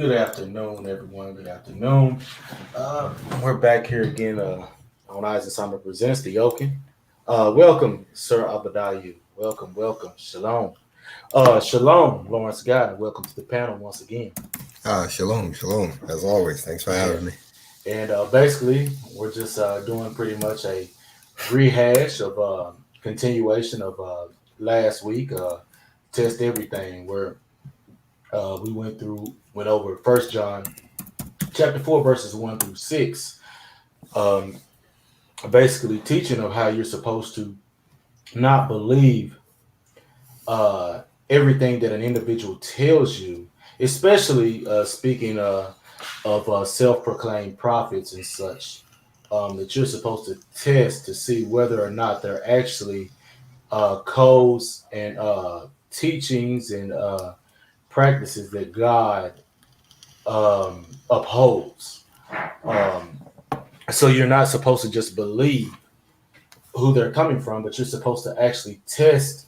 Good afternoon, everyone. Good afternoon. We're back here again on Eyes and Summer Presents the Yokin. Welcome, Sir Abadayu. Welcome. Shalom. Shalom, Lawrence Guy. Welcome to the panel once again. Shalom, as always. Thanks for Yeah. having me. And basically, we're just doing pretty much a rehash of continuation of last week. Test everything, where we went over First John chapter 4, verses 1 through 6. Um, Basically teaching of how you're supposed to not believe uh, everything that an individual tells you, especially speaking of self-proclaimed prophets and such, that you're supposed to test to see whether or not they're actually codes and teachings and practices that God upholds. Um, so you're not supposed to just believe who they're coming from, but you're supposed to actually test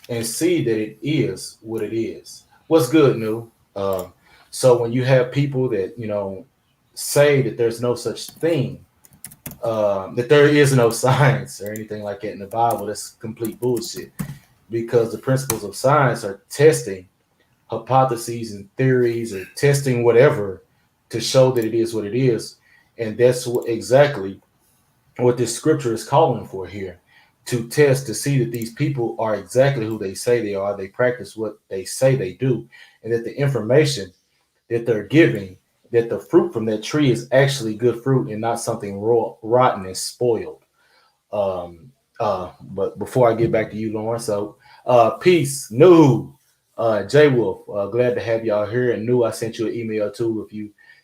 and see that it is what it is. What's good, new? So when you have people that say that there's no such thing, that there is no science or anything like that in the Bible, that's complete bullshit. Because the principles of science are testing hypotheses and theories, or testing whatever to show that it is what it is, and that's exactly what this scripture is calling for here, to test to see that these people are exactly who they say they are, they practice what they say they do, and that the information that they're giving, that the fruit from that tree is actually good fruit and not something rotten and spoiled. But before I get back to you, Lauren, so peace, new, J Wolf, glad to have y'all here. And new, I sent you an email too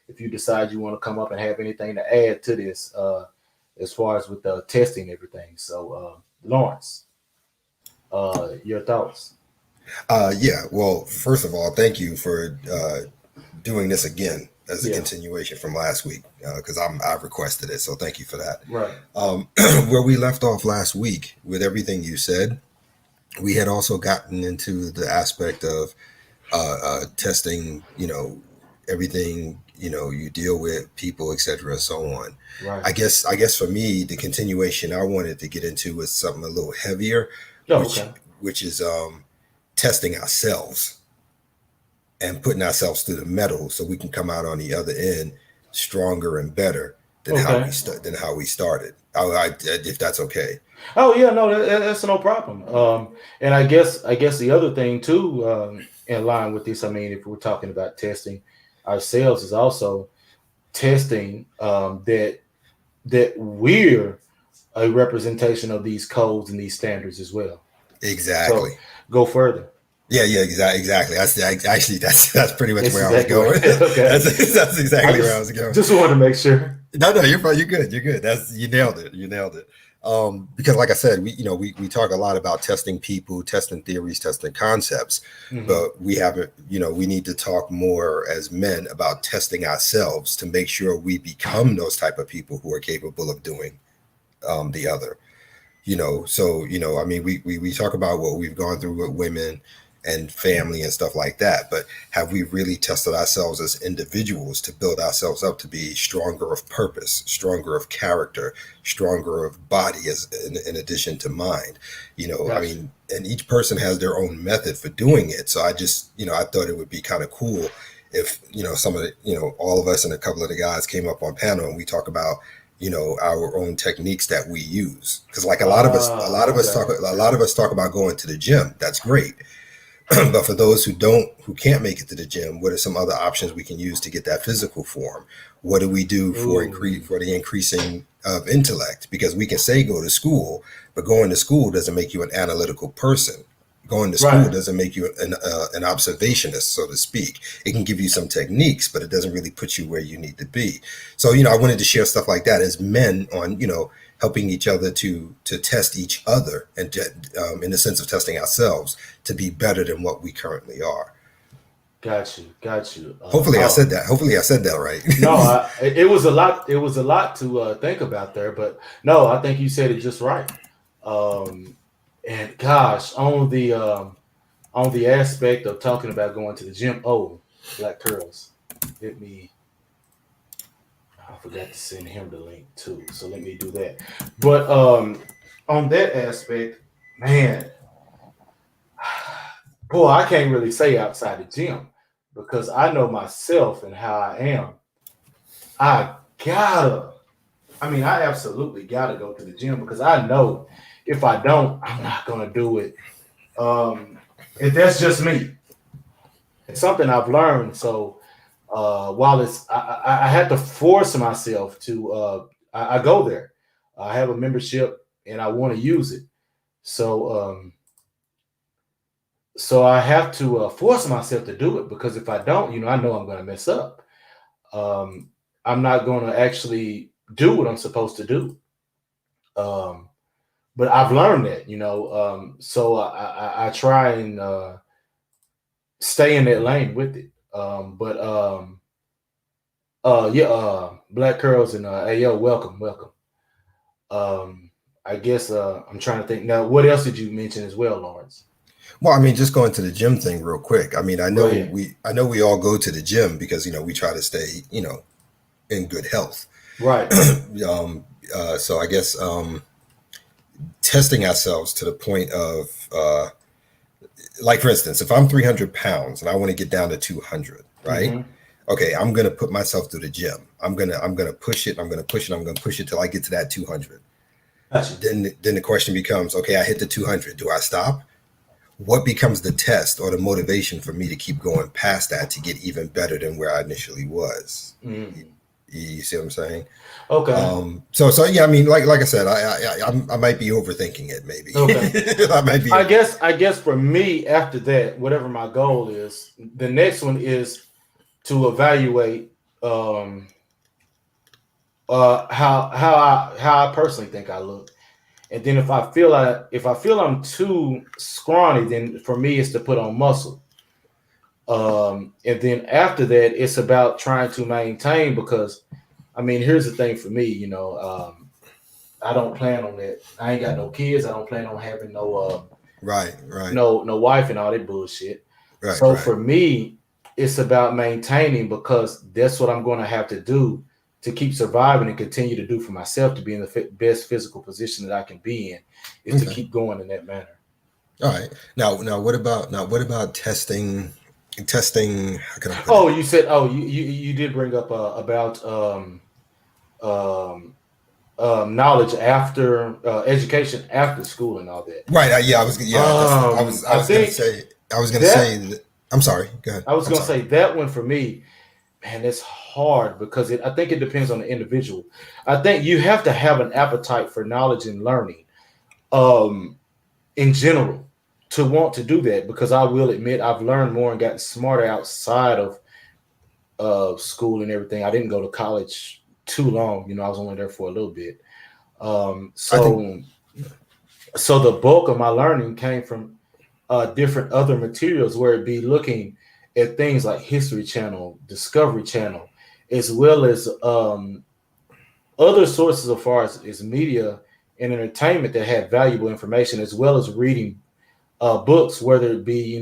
if you decide you want to come up and have anything to add to this, as far as with the testing and everything. So, Lawrence, your thoughts? Yeah, well, first of all, thank you for doing this again as a Yeah, continuation from last week because I requested it, so thank you for that. right. Where we left off last week with everything you said, we had also gotten into the aspect of testing, everything you deal with, people, etc., and so on. Right. I guess for me, the continuation I wanted to get into was something a little heavier, Oh, which okay. which is testing ourselves and putting ourselves through the metal so we can come out on the other end stronger and better than Okay. how we started. If that's okay. Oh yeah, no, that's no problem. And I guess the other thing too, in line with this, I mean, if we're talking about testing ourselves, is also testing that we're a representation of these codes and these standards as well. So Exactly. go further. Yeah, exactly. That's pretty much That's where I was exactly right. going. Okay. That's I exactly where I just was going. just wanted to make sure. No, you're fine. You're good. You're good. That's you nailed it. You nailed it. Because like I said, we talk a lot about testing people, testing theories, testing concepts, Hmm. but we haven't. We need to talk more as men about testing ourselves to make sure we become those type of people who are capable of doing the other. So I mean, we talk about what we've gone through with women and family and stuff like that, but have we really tested ourselves as individuals to build ourselves up to be stronger of purpose, stronger of character, stronger of body, as in addition to mind? I Gotcha. mean, and each person has their own method for doing it, so I just I thought it would be kind of cool if some of the all of us and a couple of the guys came up on panel and we talk about our own techniques that we use, because like Okay. a lot of us talk about going to the gym. That's great. But for those who can't make it to the gym, what are some other options we can use to get that physical form? What do we do Ooh. for the increasing of intellect? Because we can say go to school, but going to school doesn't make you an analytical person. Going to school Right. doesn't make you an observationist, so to speak. It can give you some techniques, but it doesn't really put you where you need to be. So I wanted to share stuff like that as men on helping each other to test each other and in the sense of testing ourselves to be better than what we currently are. Got you. Got you. Hopefully, I said Oh that. Hopefully, I said that right. no, it was a lot. It was a lot to think about there, but no, I think you said it just right. Um, and gosh, on the aspect of talking about going to the gym. Oh, black curls. let me. I forgot to send him the link too, so let me do that. But on that aspect, man, boy, I can't really say outside the gym because I know myself and how I am. I gotta. I mean, I absolutely gotta go to the gym because I know if I don't, I'm not gonna do it. Um, and that's just me. It's something I've learned. So while I had to force myself to. I go there. I have a membership and I want to use it. So so I have to force myself to do it because if I don't, I know I'm going to mess up. Um, I'm not going to actually do what I'm supposed to do. Um, but I've learned that. So I try and stay in that lane with it. But yeah, Black Curls and hey yo, welcome, welcome. Um, I guess I'm trying to think now. What else did you mention as well, Lawrence? Well, I mean, just going to the gym thing real quick. I mean, Go ahead. I know we all go to the gym because we try to stay in good health. Right. So I guess testing ourselves to the point of like for instance, if I'm 300 pounds and I want to get down to 200, right? Mm-hmm. Okay, I'm gonna put myself through the gym. I'm gonna push it. I'm gonna push it. I'm gonna push it till I get to that 200. Gotcha. Then the question becomes, okay, I hit the 200. Do I stop? What becomes the test or the motivation for me to keep going past that to get even better than where I initially was? Mm. You see what I'm saying? Okay. So yeah, I mean, like I said, I might be overthinking it. Maybe Okay. I might be. I guess for me, after that, whatever my goal is, the next one is to evaluate how I personally think I look. And then if I feel I'm too scrawny, then for me it's to put on muscle. And then after that, it's about trying to maintain because I mean, here's the thing for me, I don't plan on that. I ain't got no kids. I don't plan on having Right, right, no wife and all that bullshit. right, So right. for me, it's about maintaining because that's what I'm going to have to do to keep surviving and continue to do for myself to be in the best physical position that I can be in is to Okay. keep going in that manner. All right. Now what about testing? Testing. How can I put it? Oh, you said you did bring up about um, knowledge after education after school and all that. Right. Yeah. I was. Yeah. That's. I I was gonna think say. I was gonna say. that That, I'm sorry. Go ahead. I was I'm gonna sorry. say that one for me, man, it's hard because I think it depends on the individual. I think you have to have an appetite for knowledge and learning, um, in general, to want to do that. Because I will admit, I've learned more and gotten smarter outside of school and everything. I didn't go to college too long. I was only there for a little bit. Um, I think. so so the bulk of my learning came from different other materials, where it be looking at things like History Channel, Discovery Channel, as well as other sources as far as media and entertainment that had valuable information, as well as reading books, whether it be,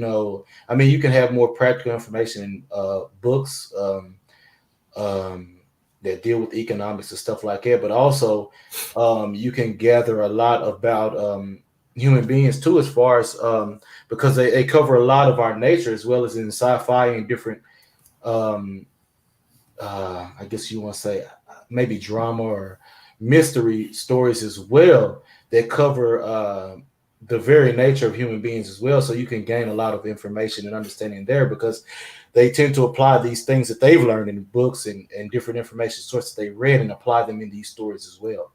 I mean, you can have more practical information in books um, that deal with economics and stuff like that, but also you can gather a lot about human beings too, as far as because they cover a lot of our nature as well as in sci-fi and different um, I guess you want to say maybe drama or mystery stories as well that cover the very nature of human beings as well. So you can gain a lot of information and understanding there because they tend to apply these things that they've learned in books and different information sources they read and apply them in these stories as well.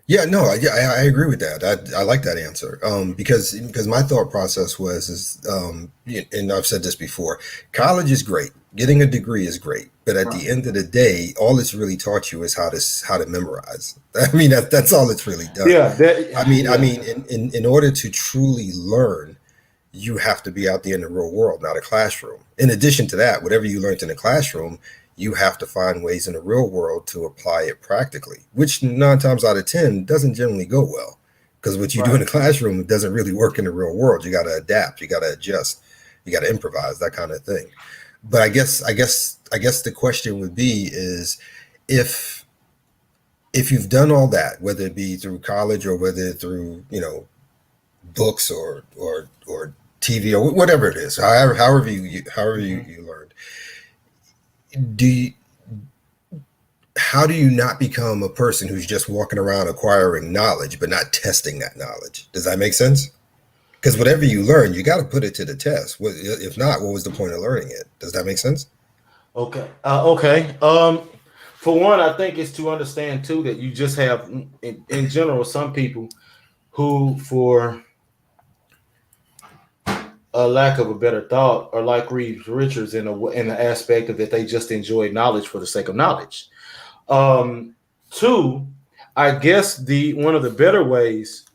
Yeah, no, I agree with that. I like that answer. Because my thought process and I've said this before, college is great. Getting a degree is great, but at Right. the end of the day, all it's really taught you is how to memorize. I mean, that's all it's really done. Yeah, yeah, In order to truly learn, you have to be out there in the real world, not a classroom. In addition to that, whatever you learned in the classroom, you have to find ways in the real world to apply it practically, which 9 times out of 10 doesn't generally go well. Because what you do in right. the classroom it doesn't really work in the real world. You got to adapt, you got to adjust, you got to improvise, that kind of thing. but I guess the question would be is if you've done all that, whether it be through college or whether through books or TV or whatever it is, however Mhm. you learned, do you, how do you not become a person who's just walking around acquiring knowledge but not testing that knowledge? Does that make sense? Because whatever you learn, you got to put it to the test. If not, what was the point of learning it? Does that make sense? Okay. Okay. For one, I think it's to understand too that you just have, in general, some people who, for a lack of a better thought, are like Reeves Richards in the aspect of that they just enjoy knowledge for the sake of knowledge. Two, I guess the one of the better ways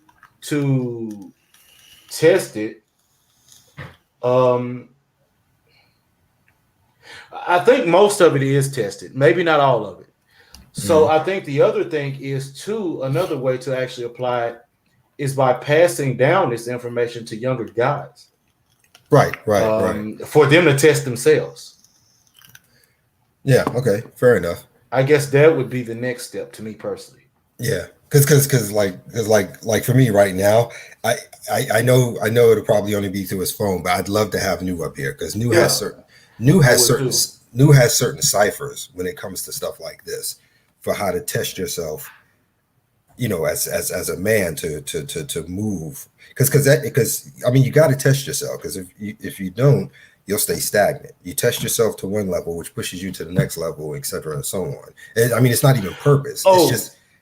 to test it. Um, I think most of it is tested, maybe not all of it. So Mhm. I think the other thing is too, another way to actually apply it is by passing down this information to younger guys, Right, right, right. for them to test themselves. Yeah. Okay. Fair enough. I guess that would be the next step to me personally. Yeah. Because for me right now, I, I know it'll probably only be through his phone, but I'd love to have New up here because Yeah, New I has would certain too. New has certain ciphers when it comes to stuff like this for how to test yourself, as a man to move. Because I mean, you got to test yourself, because if you don't, you'll stay stagnant. You test yourself to one level, which pushes you to the next level, et cetera, and so on. And, I mean, it's not even purpose. Oh,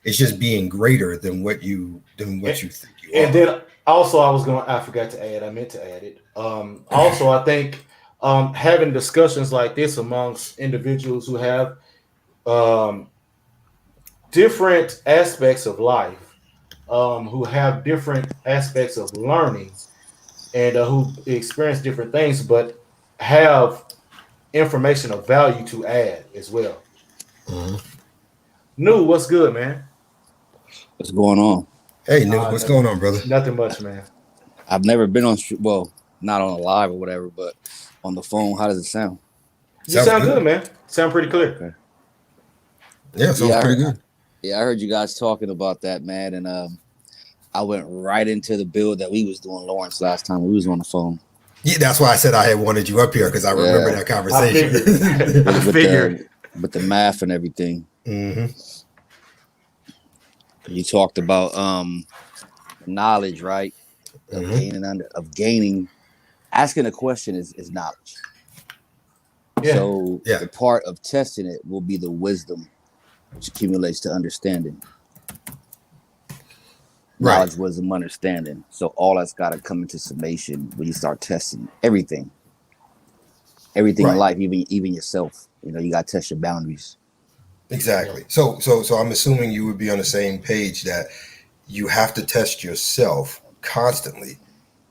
It's just being greater than what and, you think you and are. then also I forgot to add. I meant to add it. Also, I think having discussions like this amongst individuals who have um, different aspects of life, who have different aspects of learning, and who experience different things, but have information of value to add as well. Mhm. New, what's good, man? What's going on? Hey, New, what's Nothing, going on, brother? nothing much, man. I've never been on, well, not on a live or whatever, but on the phone. How does it sound? You Sounds sound good, good. man. Sound pretty clear. Okay. Yeah, sounds Yeah, pretty good. I heard you guys talking about that, man, and I went right into the build that we was doing, Lawrence, last time we was on the phone. Yeah, that's why I said I had wanted you up here, because I remember Yeah, that I conversation. figured. I with figured. the math and everything. Hmm. You talked about knowledge, right? Of Hmm. gaining. Asking a question is knowledge. Yeah. So Yeah. the part of testing it will be the wisdom which accumulates to understanding. Right. Knowledge, wisdom, understanding. So all that's got to come into summation when you start testing everything in Right. life, even yourself. You got to test your boundaries. Yeah. Exactly. So I'm assuming you would be on the same page that you have to test yourself constantly,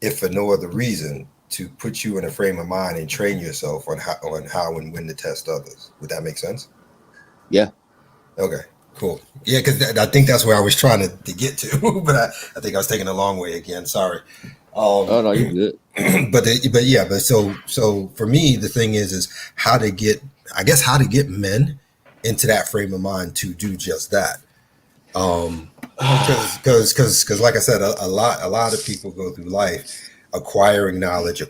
if for no other reason, to put you in a frame of mind and train yourself on how and when to test others. Would that make sense? Yeah. Okay. Cool. Yeah, because I think that's where I was trying to get to, but I think I was taking a long way again. Sorry. Oh Um, no, you good. but for me, the thing is how to get, I guess, how to get men into that frame of mind to do just that. Um, because like I said, a lot of people go through life acquiring knowledge,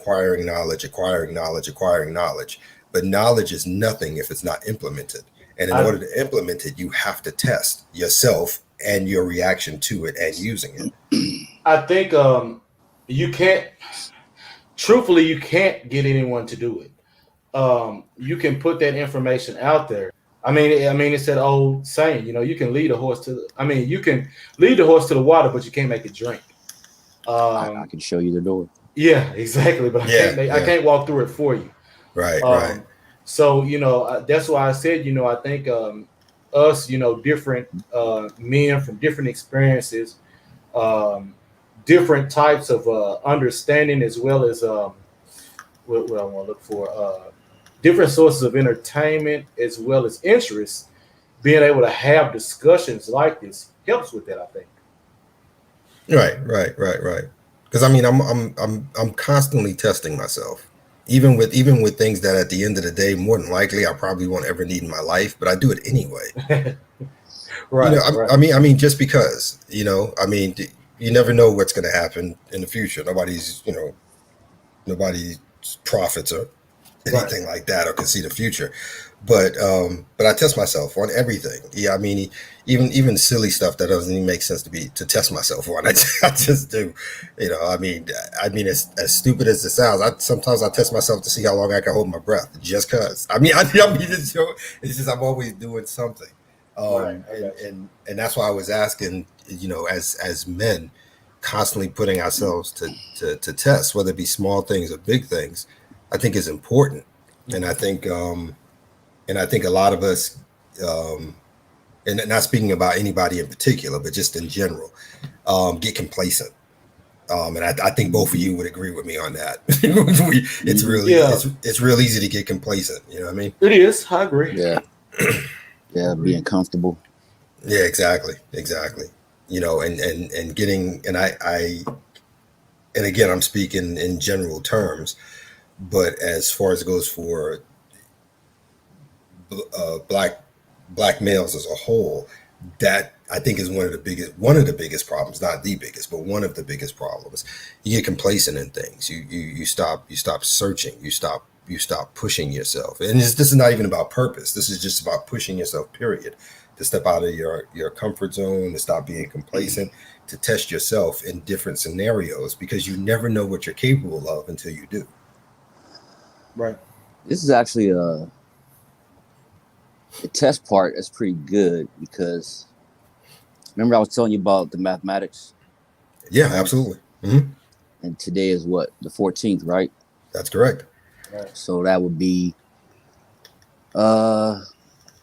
but knowledge is nothing if it's not implemented. And in I order to implement it, you have to test yourself and your reaction to it and using it. I think you can't. Truthfully, you can't get anyone to do it. You can put that information out there. I mean, it's that old saying. You can lead a horse to. You can lead the horse to the water, but you can't make it drink. I Um, can show you the door. yeah, exactly. But Yeah, I yeah, can't walk through it for you. right. So that's why I said I think us different men from different experiences, um, different types of understanding, as well as what I want to look for, different sources of entertainment as well as interests. Being able to have discussions like this helps with that, I think. Right. Because I mean, I'm constantly testing myself. even with things that at the end of the day, more than likely, I probably won't ever need in my life, but I do it anyway. You Right, know, right, I mean, just because, you never know what's going to happen in the future. Nobody's prophets or right. anything like that or can see the future. But I test myself on everything. Yeah, I mean, even silly stuff that doesn't even make sense to test myself on. I just do. I mean, as stupid as it sounds, sometimes I test myself to see how long I can hold my breath, just cause. I mean, it's just I'm always doing something. Right, I And got you. that's why I was asking, as men, constantly putting ourselves to test, whether it be small things or big things, I think is important. And I think a lot of us, um, and not speaking about anybody in particular, but just in general, get complacent. And I think both of you would agree with me on that. Mhm. It's real easy to get complacent. You know what I mean? It is. I agree. Yeah, I yeah, agree. being comfortable. Yeah, exactly. And getting and again, I'm speaking in general terms, but as far as it goes for black males as a whole, that I think is one of the biggest problems, not the biggest, but one of the biggest problems. You get complacent in things. You stop searching. You stop pushing yourself. And this is not even about purpose. This is just about pushing yourself. Period. To step out of your comfort zone, to stop being complacent, to test yourself in different scenarios, because you never know what you're capable of until you do. Right. This is actually the test part is pretty good because remember I was telling you about the mathematics Yeah, points, absolutely. Hmm. and today is what, the 14th, right? That's correct. Right. So that would be uh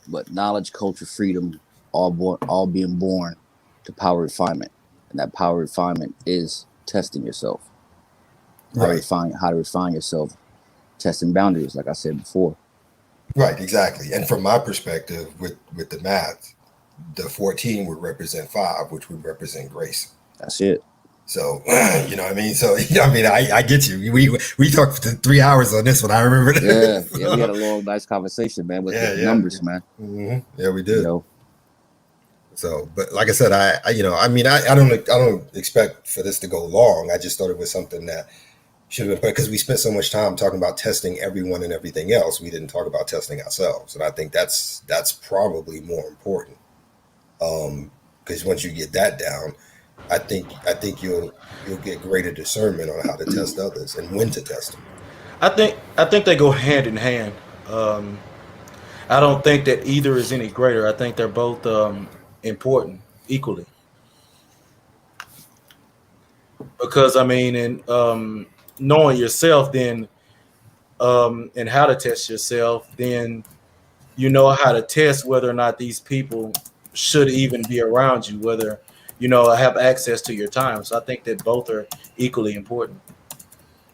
what, knowledge, culture, freedom, all being born to power refinement, and that power refinement is testing yourself. Right. How to refine yourself, testing boundaries, like I said before. Right, exactly. And from my perspective, with the math, the 14 would represent 5, which would represent grace. That's it. So, you know what I mean? So, I mean, I get you. We talked for 3 hours on this one. I remember. Yeah, yeah, we had So, a long, nice conversation, man, with yeah, the yeah. numbers, man. Yeah, we You did. know, So, but like I said, I don't expect for this to go long. I just thought it was something that should have been, because we spent so much time talking about testing everyone and everything else. We didn't talk about testing ourselves. And I think that's probably more important. Because once you get that down, I think you'll get greater discernment on how to test others and when to test them. I think they go hand in hand. Um, I don't think that either is any greater. I think they're both important equally. Because I mean, in knowing yourself, then and how to test yourself, then you know how to test whether or not these people should even be around you, whether have access to your time. So I think that both are equally important.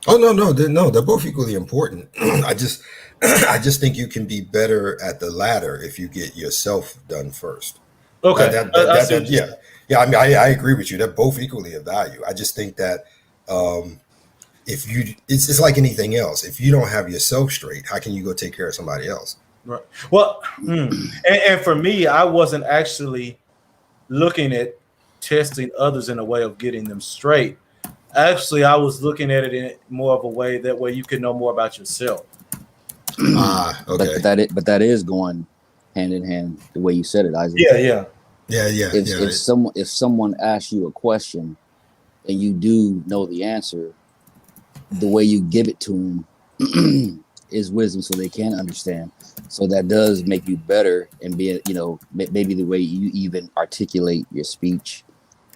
Oh no, they're both equally important. I just think you can be better at the latter if you get yourself done first. That Okay, that I, that, I that, see that what you're yeah. saying. Yeah, I mean, I agree with you. They're both equally of value. I just think that, um, if it's like anything else. If you don't have yourself straight, how can you go take care of somebody else? Right. Well, and for me, I wasn't actually looking at testing others in a way of getting them straight. Actually, I was looking at it in more of a way that way you can know more about yourself. Ah, okay. but that is going hand in hand the way you said it, Isaac. Yeah, yeah. Yeah, yeah, yeah. If someone asks you a question and you do know the answer, the way you give it to them is wisdom, so they can understand. So that does make you better, and be, maybe the way you even articulate your speech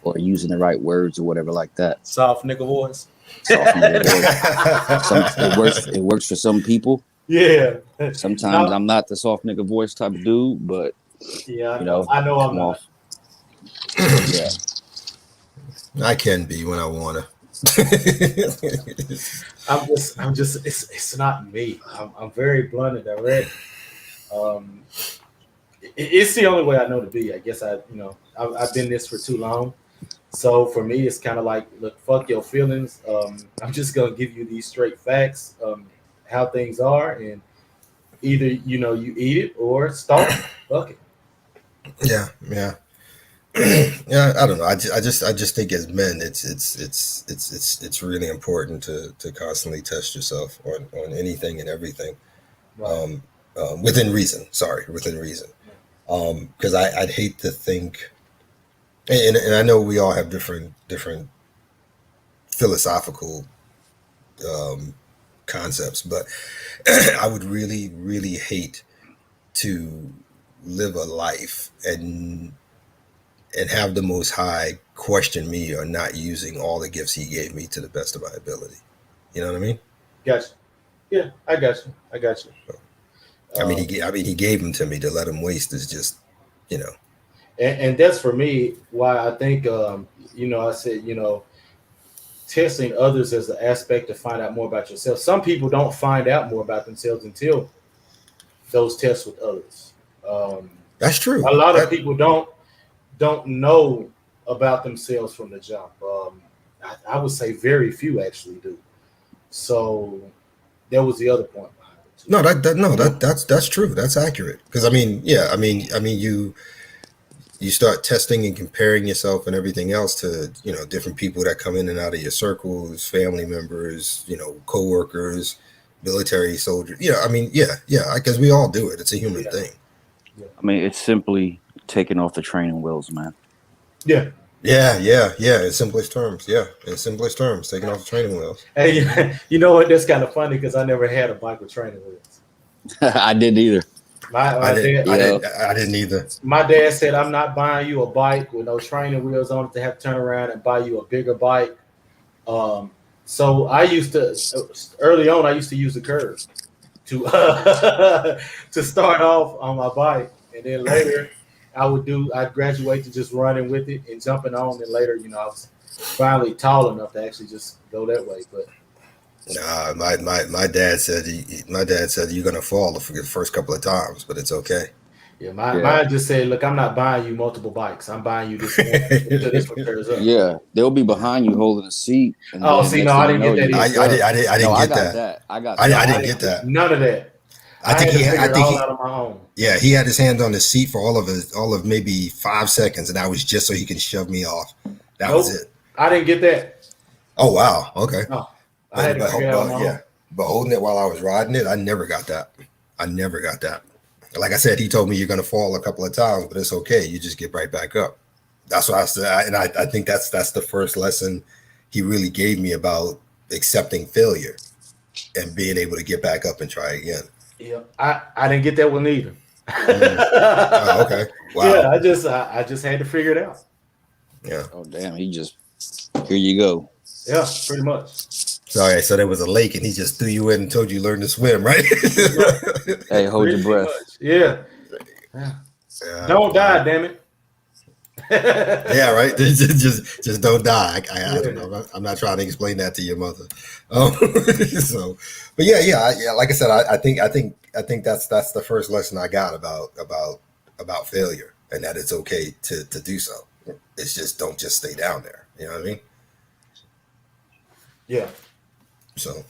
or using the right words or whatever like that. Soft nigga voice. Soft nigga voice. It works for some people. Yeah. Sometimes No, I'm not the soft nigga voice type of dude, but yeah, I you know. know, I know I'm come not. off. Yeah. I can be when I wanna. It's not me. I'm very blunt and direct. Um, it's the only way I know to be. I guess I've been this for too long. So for me, it's kind of like, look, fuck your feelings. I'm just gonna give you these straight facts. how things are, and either you eat it or start. Fuck it. Yeah, yeah. Yeah, I don't know. I just think as men, it's really important to constantly test yourself on anything and everything, Right. um, within reason. Sorry, within reason. Because I'd hate to think, and I know we all have different philosophical um, concepts, but I would really hate to live a life and have the Most High question me or not using all the gifts He gave me to the best of my ability. You know what I mean? Gotcha. Yeah, I got you. I got you. Um, He gave them to me. To let them waste is just, you know. and that's for me why I think I said testing others as an aspect to find out more about yourself. Some people don't find out more about themselves until those tests with others. Um, That's true. a lot of people don't know about themselves from the jump. I would say very few actually do. So that was the other point behind it too. No, that's true. That's accurate. Because you start testing and comparing yourself and everything else to different people that come in and out of your circles, family members, coworkers, military soldiers. Because we all do it. It's a human thing. Yeah. I mean, it's simply taking off the training wheels, man. Yeah. Yeah. In simplest terms, taking off the training wheels. Hey, you know what? That's kind of funny because I never had a bike with training wheels. I didn't either. I didn't either. My dad said, "I'm not buying you a bike with no training wheels on it to have to turn around and buy you a bigger bike." So I used to early on. I used to use the curb to to start off on my bike, and then later I'd graduate to just running with it and jumping on. And later, I was finally tall enough to actually just go that way. But nah, my dad said you're gonna fall the first couple of times, but it's okay. yeah, mine just said, "Look, I'm not buying you multiple bikes. I'm buying you this one until this one clears up." Yeah, they'll be behind you holding a seat. And Oh, then see, next no, I thing didn't you get know, that you- either. I didn't No, I get got that. that. I got I that. didn't get that. None of that. I think had to he figure I it think all he out on my own. yeah, he had his hand on the seat for all of maybe 5 seconds, and that was just so he can shove me off. That was Nope. it. I didn't get that. Oh wow, okay. No, I had to figure it out on my own. But holding it while I was riding it, I never got that. Like I said, he told me you're gonna fall a couple of times, but it's okay. You just get right back up. That's what I said, and I think that's the first lesson he really gave me about accepting failure and being able to get back up and try again. Yeah, I didn't get that one either. Oh, okay. Wow. Yeah, I just had to figure it out. Yeah. Oh damn! He just here you go. Yeah, pretty much. So there was a lake, and he just threw you in and told you learn to swim, right? Hey, hold your Pretty breath. much. Yeah. Don't die, damn it. Yeah, right. Just don't die. I don't know. I'm not trying to explain that to your mother. So, but yeah. Like I said, I think that's the first lesson I got about failure, and that it's okay to do so. It's just don't just stay down there. You know what I mean? Yeah. So,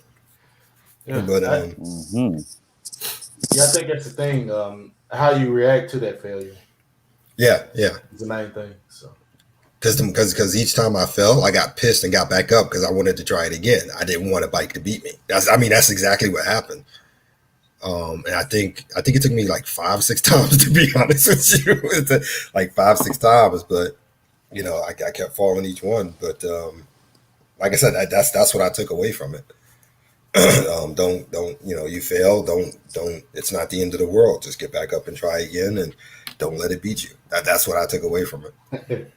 Yeah. but I think that's the thing. How you react to that failure yeah. is the main thing. So. Because each time I fell, I got pissed and got back up because I wanted to try it again. I didn't want a bike to beat me. That's exactly what happened. And I think it took me like 5-6 times, to be honest with you. Like 5-6 times, but I kept falling each one. But like I said, that's what I took away from it. Don't you fail. Don't. It's not the end of the world. Just get back up and try again, and don't let it beat you. That's what I took away from it.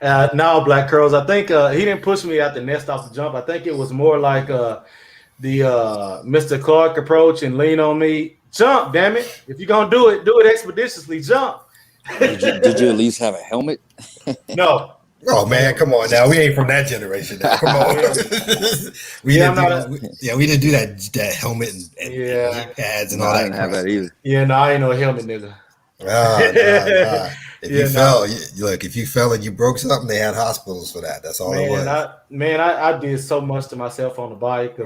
No, Black Curls. I think he didn't push me out the nest off the jump. I think it was more like the Mr. Clark approach and lean on me. Jump, damn it! If you're gonna do it expeditiously. Jump. Did you at least have a helmet? No. Oh man, come on now. We ain't from that generation now. Come on. we didn't do that helmet and knee pads and all that. I didn't have that either. Yeah, no, I ain't no helmet nigga. Nah. If you fell and you broke something, they had hospitals for that. That's all it was. I did so much to myself on the bike.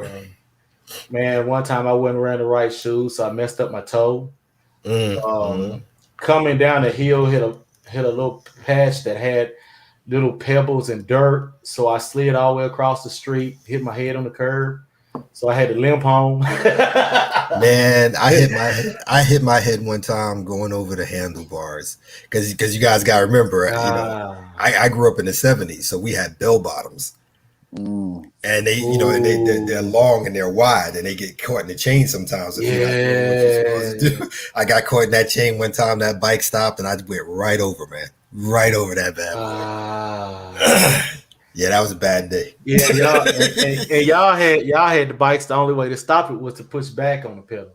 Man, one time I wasn't wearing the right shoes, so I messed up my toe. Mm. Coming down the hill, hit a little patch that had little pebbles and dirt. So I slid all the way across the street, hit my head on the curb. So I had to limp home. Man, I hit my head one time going over the handlebars because you guys got to remember, I grew up in the '70s, so we had bell bottoms, and they're long and they're wide, and they get caught in the chain sometimes if you're not doing what you're supposed to do. I got caught in that chain one time. That bike stopped, and I went right over, man, right over that bad boy. Yeah, that was a bad day. Yeah, y'all had the bikes. The only way to stop it was to push back on the pedal.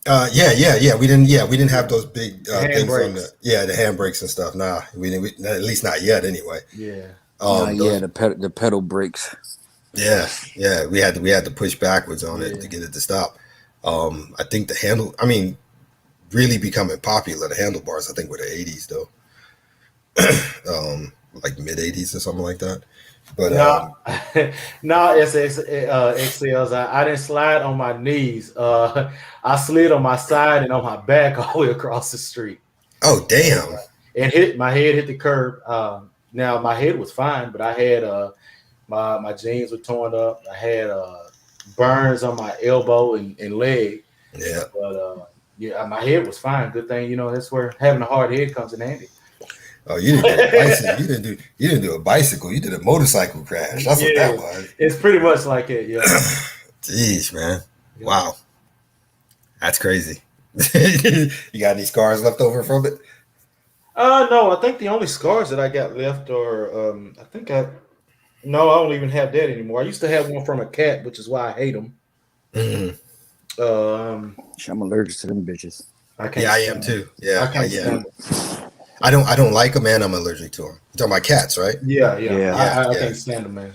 Yeah. We didn't have those big things on brakes. the handbrakes and stuff. Nah, we didn't. At least not yet, anyway. Yeah. The pedal brakes. Yeah. We had to push backwards on it to get it to stop. I think the handle. I mean, really becoming popular. The handlebars, I think, were the '80s though. Like mid '80s or something like that. But no, XLs. I didn't slide on my knees. I slid on my side and on my back all the way across the street. Oh damn! And my head hit the curb. Now my head was fine, but I had my jeans were torn up. I had burns on my elbow and leg. Yeah. But my head was fine. Good thing, that's where having a hard head comes in handy. Oh, you didn't do a bicycle. You didn't do a bicycle. You did a motorcycle crash. That's what that was. It's pretty much like it. Yeah. Jeez, man. Yeah. Wow. That's crazy. You got any scars left over from it? No. I think the only scars that I got left are I don't even have that anymore. I used to have one from a cat, which is why I hate them. Mm-hmm. I'm allergic to them bitches. I am too. Yeah, I can't stand them. I don't like them, and I'm allergic to them. You're talking about cats, right? Yeah. I can't stand them, man.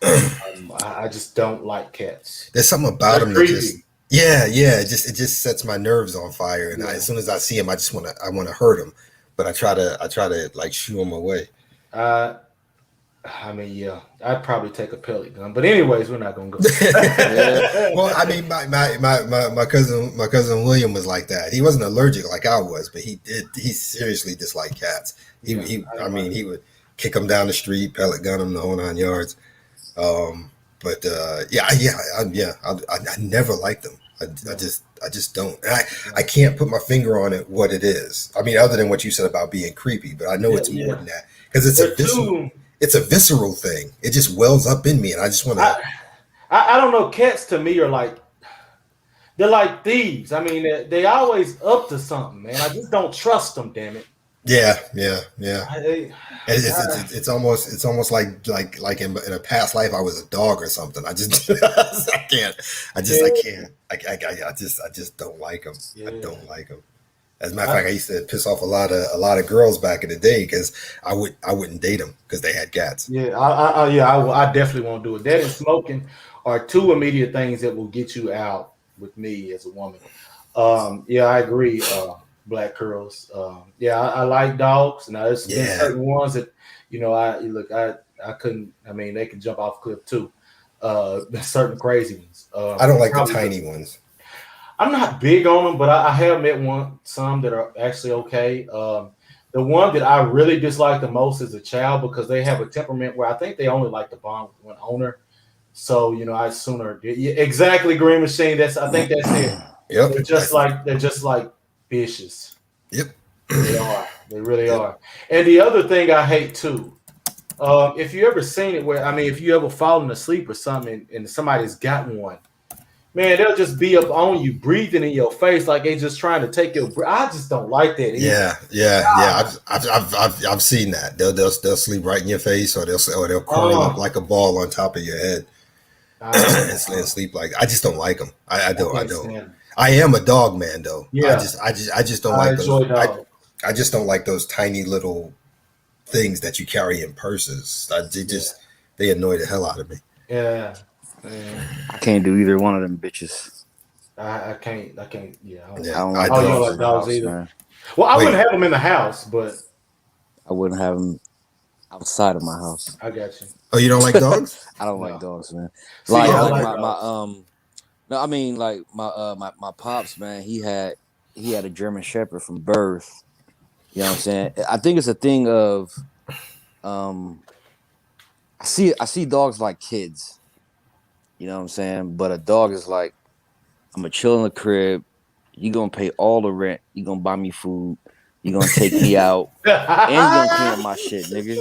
I just don't like cats. There's something about them that just it just sets my nerves on fire, and as soon as I see them, I want to hurt them, but I try to like shoo them away. I'd probably take a pellet gun, but anyways, we're not gonna go. Well, I mean, my cousin William was like that. He wasn't allergic like I was, but he seriously disliked cats. He would kick them down the street, pellet gun them the whole 9 yards. I never liked them. I just don't. And I can't put my finger on it what it is. I mean, other than what you said about being creepy, but I know it's more than that because it's a visceral thing. It just wells up in me, and I just want to. I don't know. Cats to me are they're like thieves. I mean, they always up to something, man. I just don't trust them. Damn it. Yeah. It's almost like in a past life I was a dog or something. I just I can't. I just don't like them. Yeah. I don't like them. As a matter of fact, I used to piss off a lot of girls back in the day because I wouldn't date them because they had cats. Yeah, I definitely won't do it. That and smoking are two immediate things that will get you out with me as a woman. I agree. Black curls. I like dogs. Now there's certain ones that I couldn't. I mean, they can jump off a cliff too. Certain crazy ones. I don't like the tiny ones. I'm not big on them, but I have met some that are actually okay. The one that I really dislike the most is a child because they have a temperament where I think they only like to bond with one owner. So I sooner exactly Green Machine. I think that's it. Yep. They're just like vicious. Yep. They are. They really are. And the other thing I hate too, if you ever seen it if you ever fallen asleep or something and somebody's got one. Man, they'll just be up on you, breathing in your face like they just trying to take your breath. I just don't like that either. Yeah. I've seen that. They'll sleep right in your face, or they'll curl up like a ball on top of your head and sleep like. I just don't like them. I don't. I am a dog man though. Yeah. I just don't like those. I just don't like those tiny little things that you carry in purses. They annoy the hell out of me. Yeah. I can't do either one of them bitches. I can't. Yeah. I don't like dogs either. Man. Well, I wouldn't have them in the house, but I wouldn't have them outside of my house. I got you. Oh, you don't like dogs? I don't like dogs, man. See, No, I mean like my pops, man. He had a German Shepherd from birth. You know what I'm saying? I think it's a thing of um. I see dogs like kids. You know what I'm saying? But a dog is like, I'm gonna chill in the crib. You gonna pay all the rent. You gonna buy me food. You gonna take me out, and you gonna clean up my shit, nigga.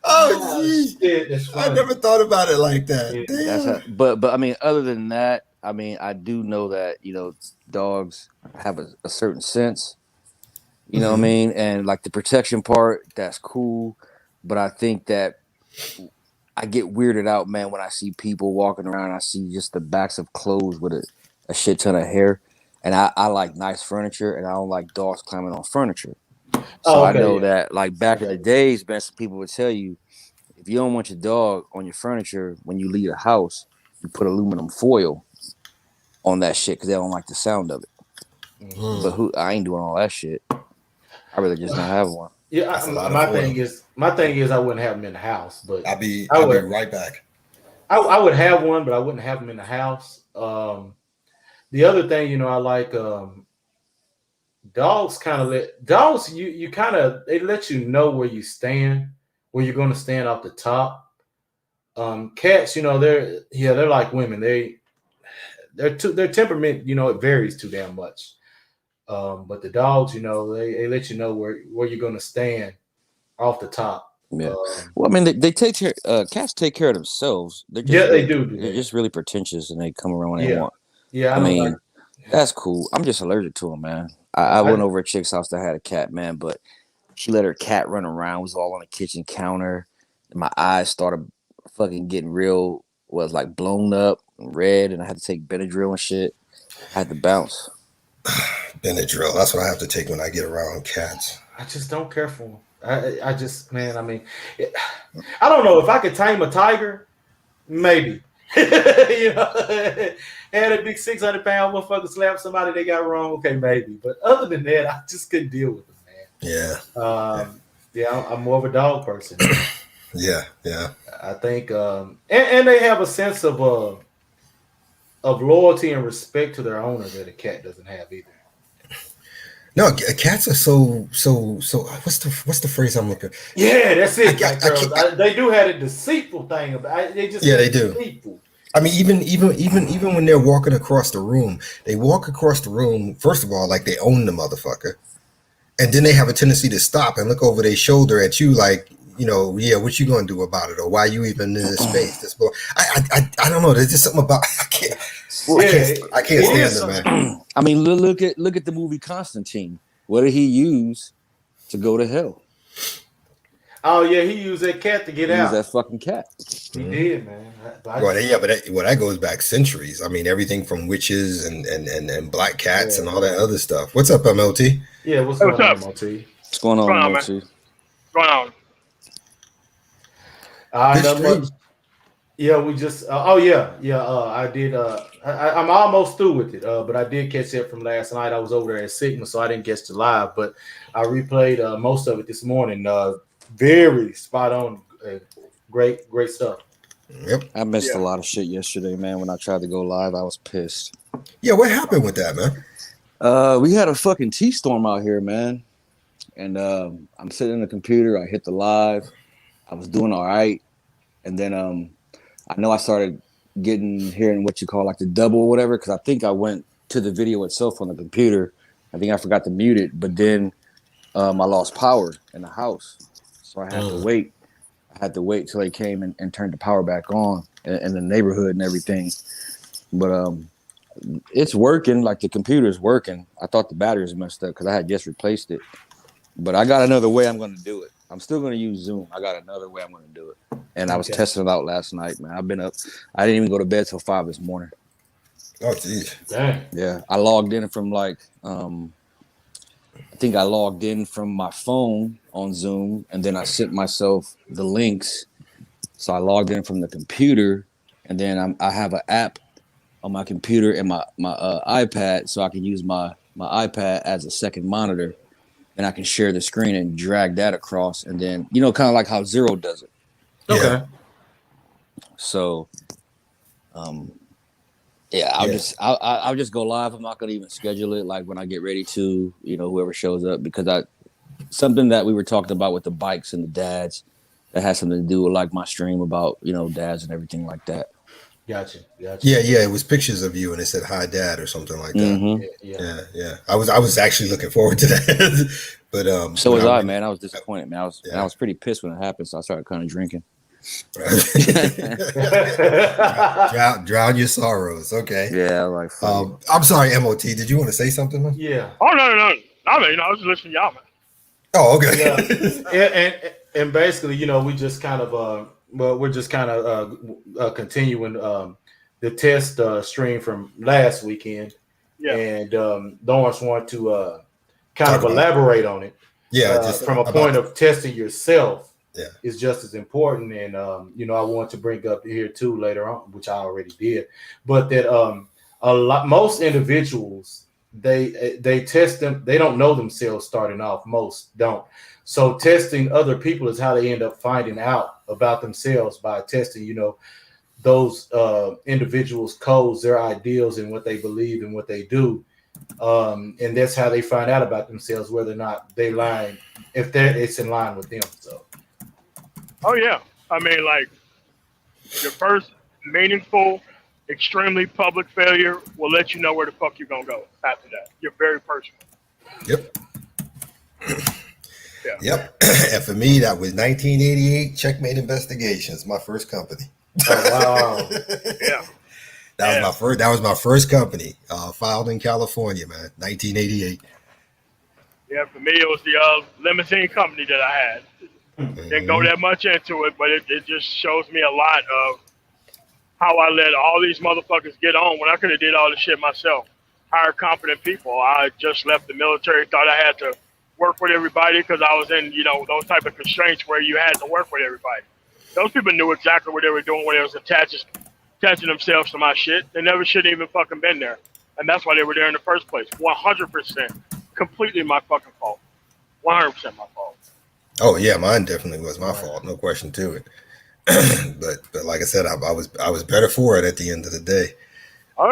Oh, gee. Shit, that's I funny. never thought about it like that. Yeah. That's how, Damn. but I mean, other than that, I mean, I do know that dogs have a certain sense. You know what I Hmm. mean? And like the protection part, that's cool. But I think that I get weirded out, man, when I see people walking around. I see just the backs of clothes with a shit ton of hair. And I like nice furniture, and I don't like dogs climbing on furniture. So Oh, I okay, know yeah. that, like back in the Okay. days, man, some people would tell you if you don't want your dog on your furniture when you leave the house, you put aluminum foil on that shit because they don't like the sound of it. Mhm. But Hmm. who I ain't doing all that shit. I rather just not have one. Yeah, That's a lot of my foil. thing is, I wouldn't have them in the house, but I I'll be would, right back. I would have one, but I wouldn't have them in the house. The other thing, I like dogs. Kind of let dogs, you kind of they let you know where you stand, where you're going to stand off the top. Cats, they're like women. Their temperament, it varies too damn much. But the dogs, they let you know where you're going to stand off the top. Yeah. Well, I mean, they take care. Cats take care of themselves. They're just Yeah, they really, do they're that. just really pretentious, and they come around when they Yeah, want. yeah, I I don't like. mean, that's cool. I'm just allergic to them, man. I Yeah, went over a chick's house that had a cat, man, but she let her cat run around. It was all on the kitchen counter. And my eyes started fucking getting real, was like blown up and red, and I had to take Benadryl and shit. I had to bounce. Benadryl. That's what I have to take when I get around cats. I just don't care for them. I just, man, I mean, I don't know if I could tame a tiger, maybe. Had a big 600-pound motherfucker slap somebody they got wrong. Okay, maybe, but other than that, I just couldn't deal with them, Yeah. man. Yeah. Yeah, I'm more of a dog person, man. Yeah. Yeah. I think, and they have a sense of loyalty and respect to their owner that a cat doesn't have either. No, cats are so. What's the phrase I'm looking? Yeah, that's I, it, I, Black I Girls. can't. They do have a deceitful thing about it. They just Yeah, they're they do. deceitful. I mean, even when they're walking across the room, they walk across the room. First of all, like they own the motherfucker, and then they have a tendency to stop and look over their shoulder at you, like, yeah, what you gonna do about it, or why you even in this space? This boy, I don't know. There's just something about I can't, Well, I yeah, can't, I can't it stand is them, something. man. I mean, look at the movie Constantine. What did he use to go to hell? Oh yeah, he used that cat to get He used that out. fucking cat. He Mhm. did, man. I Well, just yeah, but that goes back centuries. I mean, everything from witches and black cats yeah, and all that other stuff. What's up, MLT? yeah. What's Hey, going what's up? on, What's MOT? What's going going on, on, man? MOT? What's going on? Good Not much. stream. Yeah, we just. Oh yeah, yeah. I did. I'm almost through with it. But I did catch it from last night. I was over there at Sigma, so I didn't catch the live. But I replayed most of it this morning. Very spot on. Great, great stuff. Yep. I missed a Yeah. lot of shit yesterday, man. When I tried to go live, I was pissed. Yeah, what happened with that, man? We had a fucking T-storm out here, man. And I'm sitting in the computer. I hit the live. I was doing all right, and then I know I started hearing what you call like the double or whatever, because I think I went to the video itself on the computer. I think I forgot to mute it, but then I lost power in the house, so I had to Mm. wait. I had to wait till they came and turned the power back on in the neighborhood and everything. But it's working. Like the computer's working. I thought the battery was messed up because I had just replaced it. But I got another way I'm going to do it. I'm still going to use Zoom. I got another way I'm going to do it. And I was Okay. testing it out last night, man. I've been up. I didn't even go to bed till 5 this morning. Oh, geez. Dang. Yeah, I logged in from I think I logged in from my phone on Zoom, and then I sent myself the links. So I logged in from the computer, and then I have an app on my computer and my iPad, so I can use my iPad as a second monitor. and I can share the screen and drag that across, and then kind of like how Zero does it. Okay. So, yeah, I'll just go live. I'm not gonna even schedule it like when I get ready to, whoever shows up, because something that we were talking about with the bikes and the dads that has something to do with like my stream about dads and everything like that. Gotcha. Yeah. It was pictures of you, and it said "Hi, Dad" or something like that. Mm-hmm. Yeah. I was actually looking forward to that, but so was I, man. I was disappointed, man. I was pretty pissed when it happened, so I started kind of drinking. drown your sorrows. Okay. Yeah, like. I'm sorry, MOT. Did you want to say something, man? Yeah. Oh no. I mean, I was just listening to y'all, man. Oh, okay. Yeah. and basically, we just kind of we're just kind of continuing the test stream from last weekend. Yeah. And Lawrence want to kind of elaborate on it. Yeah, just from a point of testing yourself. Yeah, is just as important, and I want to bring up here too later on, which I already did, but that most individuals they test them, they don't know themselves starting off. Most don't. So testing other people is how they end up finding out about themselves, by testing, those individuals' codes, their ideals, and what they believe and what they do. And that's how they find out about themselves, whether or not it's in line with them. So. Oh yeah. I mean, like, your first meaningful, extremely public failure will let you know where the fuck you're gonna go after that. Your very first one. Yep. Yeah. Yep. And for me, that was 1988 Checkmate Investigations, my first company. Oh wow. Yeah. That was my first company, filed in California, man. 1988. Yeah, for me it was the limousine company that I had. Didn't go that much into it, but it just shows me a lot of how I let all these motherfuckers get on when I could have did all the shit myself. Hired competent people. I just left the military, thought I had to work with everybody because I was in, those type of constraints where you had to work with everybody. Those people knew exactly what they were doing when they was attaching themselves to my shit. They never should have even fucking been there. And that's why they were there in the first place. 100%. Completely my fucking fault. 100% my fault. Oh yeah, mine definitely was my fault, no question to it. but like I said, I was better for it at the end of the day. Oh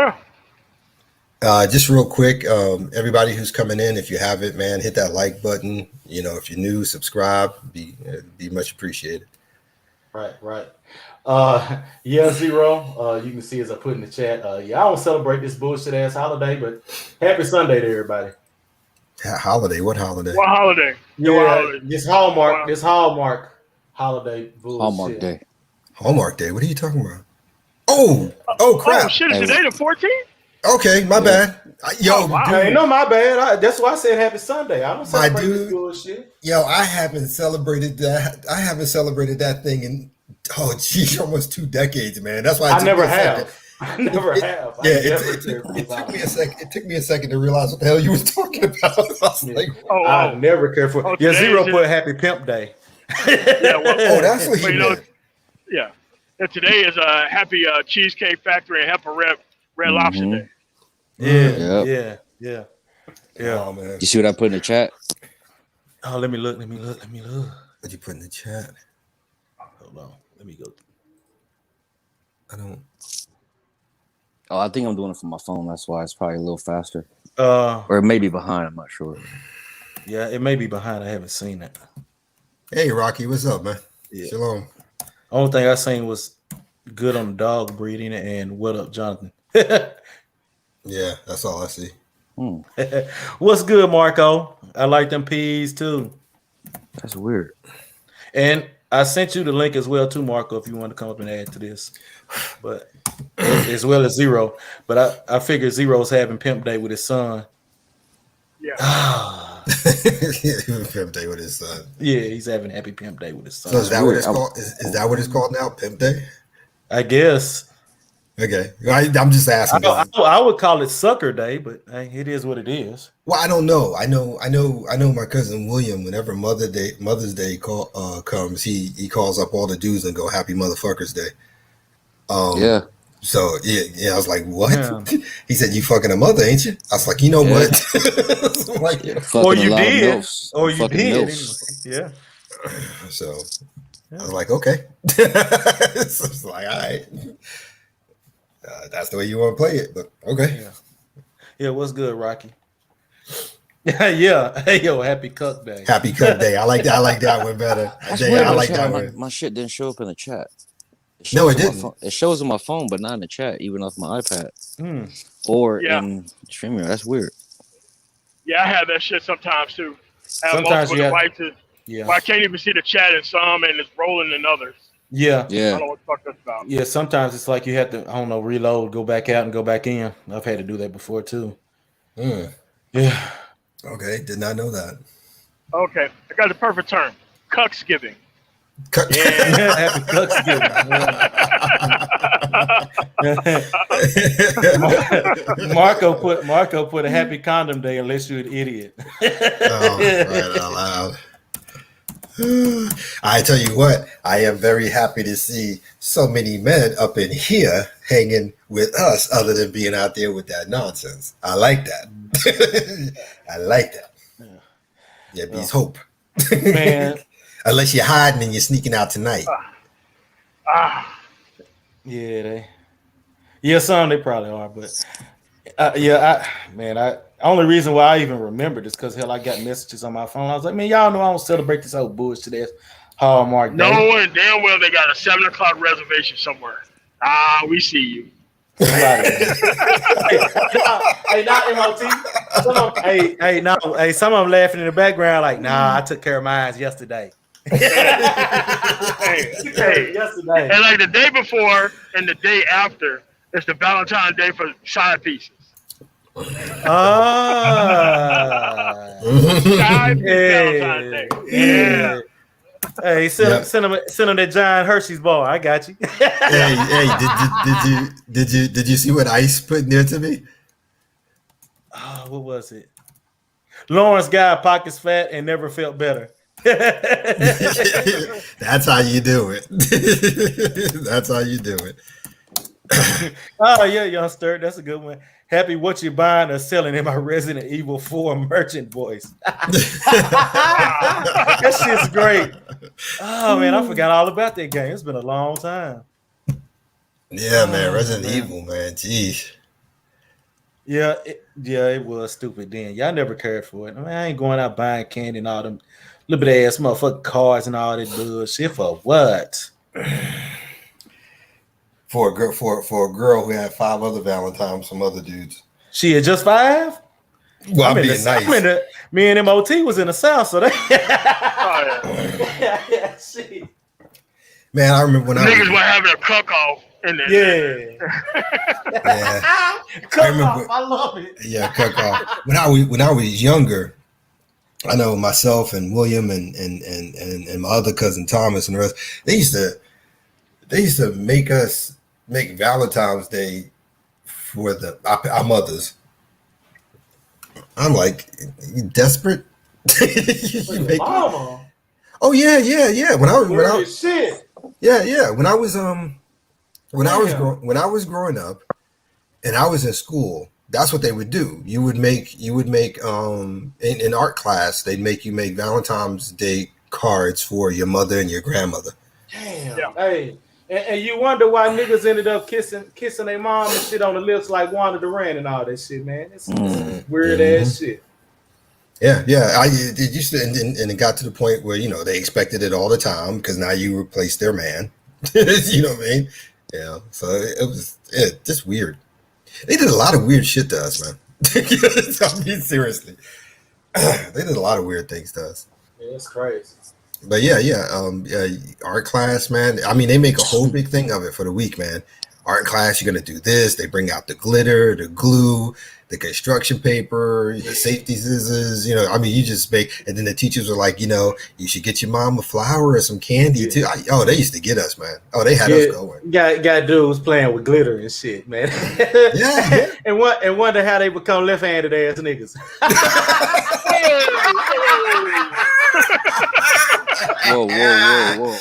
yeah. Just real quick, everybody who's coming in, if you haven't, man, hit that like button. If you're new, subscribe. Be much appreciated. Right. Yeah, Zero. You can see as I put in the chat. I don't celebrate this bullshit ass holiday, but happy Sunday to everybody. Holiday? What holiday? What holiday? Yeah, this Hallmark. Wow. This Hallmark holiday bullshit. Hallmark Day. Hallmark Day. What are you talking about? Oh crap! Oh shit! Is today the 14th? Okay, my bad. Yo, wow. dude, hey, no, my bad. That's why I said happy Sunday. I don't celebrate this bullshit. Yo, I haven't celebrated that thing in almost 2 decades, man. That's why I never have. It took me a second to realize what the hell you was talking about. I was like, I never care for. Yeah, Zero put Happy Pimp Day. That's what he meant. Yeah. And today is a happy Cheesecake Factory and Heifer Red Lobster Day. Yeah. Oh man. You see what I put in the chat? Oh, let me look. What you put in the chat? Hold on. Let me go. I don't. Oh, I think I'm doing it from my phone. That's why it's probably a little faster. Or it may be behind. I'm not sure. Yeah, it may be behind. I haven't seen it. Hey, Rocky, what's up, man? Yeah. Shalom. Only thing I seen was good on the dog breeding and what up, Jonathan. Yeah, that's all I see. What's good, Marco? I like them peas too. That's weird. And I sent you the link as well too, Marco, if you want to come up and add to this. But as well as Zero. But I figured Zero's having Pimp Day with his son. Yeah. Pimp Day with his son. Yeah, he's having Happy Pimp Day with his son. So is that what it's called? Is that what it's called now? Pimp Day? I guess. Okay. I'm just asking. I would call it Sucker Day, but hey, it is what it is. Well, I don't know. I know my cousin William, whenever Mother's Day comes, he calls up all the dudes and go Happy Motherfuckers Day. Yeah. So yeah, I was like, what? Yeah. He said, you fucking a mother, ain't you? I was like, you know Yeah. what? I'm like, Yeah, Or fucking a you lot of did. milfs. Or you Fucking did. milfs. Anyway. Yeah. so I Yeah. was like, okay. So it's like, all right. That's the way you want to play it, but okay. Yeah. Yeah, what's good, Rocky? Yeah. Hey, yo, happy Cuck Day. Happy Cuck Day. I like that. I like that one better. That's Day, weird. I though, like Chad. that one. My shit didn't show up in the chat. No, it on my didn't. phone. It shows on my phone, but not in the chat, even off my iPad Hmm. or Yeah. in StreamYard. That's weird. Yeah, I have that shit sometimes too. I have Sometimes multiple you have- devices. Yeah. Well, I can't even see the chat in some, and it's rolling in others. Yeah. I Yeah. don't know what the fuck that's about. Yeah. Sometimes it's like you have to, I don't know, reload, go back out and go back in. I've had to do that before too. Yeah. Okay, did not know that. Okay, I got the perfect term. Cucksgiving. Cuck. Happy Cucksgiving. Marco put a happy condom day unless you're an idiot. Oh, right out loud. I tell you what, I am very happy to see so many men up in here hanging with us other than being out there with that nonsense. I like that. I like that. Yeah, beats hope. Man. Unless you're hiding and you're sneaking out tonight. Yeah, some they probably are, but only reason why I even remembered is because hell, I got messages on my phone. I was like, man, y'all know I don't celebrate this whole bullshit ass Hallmark No Day. one damn well they got a 7 o'clock reservation somewhere. We see you. Hey, not MOT. Some of them laughing in the background like, nah, I took care of mine yesterday. Yesterday. And like the day before and the day after, it's the Valentine's Day for side pieces. Side piece Valentine's Day. Yeah. Hey, send them that giant Hershey's bar. I got you. Did you see what Ice put in there to me? Oh, what was it? Lawrence guy pockets fat and never felt better. That's how you do it. That's how you do it. Oh yeah, youngster, that's a good one. Happy what you buying or selling in my Resident Evil 4 merchant voice. That shit's great. Oh man, I forgot all about that game. It's been a long time. Yeah, man, Resident Evil, man. Jeez. Yeah, it was stupid then. Y'all never cared for it. I mean, I ain't going out buying candy and all them little bit ass motherfucking cars and all that bullshit for what? For a girl who had 5 other Valentines from other dudes. She had just 5? Well, I'm being nice. Me and MOT was in the South, so they shit. Man, I remember when niggas were having a cook-off in there. Yeah. Cook-off, I love it. Yeah, cook-off. When I was younger, I know myself and William and my other cousin Thomas and the rest, they used to make Valentine's Day for our mothers. I'm like, you desperate? Mama. Oh yeah. When I was growing up and I was in school, that's what they would do. You would make in art class, they'd make you make Valentine's Day cards for your mother and your grandmother. Damn. Yeah. Hey. And you wonder why niggas ended up kissing their mom and shit on the lips like Wanda Duran and all that shit, man. It's weird ass shit. Yeah. It used to, and it got to the point where they expected it all the time because now you replaced their man. You know what I mean? Yeah. So it was just weird. They did a lot of weird shit to us, man. I mean, seriously, they did a lot of weird things to us. Yeah, it's crazy. But art class, man. I mean, they make a whole big thing of it for the week, man. Art class, you're gonna do this. They bring out the glitter, the glue, the construction paper, the safety scissors. I mean, you just make. And then the teachers were like, you should get your mom a flower or some candy too. They used to get us, man. Oh, they had us going. Got dudes playing with glitter and shit, man. Yeah. and wonder how they become left-handed ass niggas. Whoa.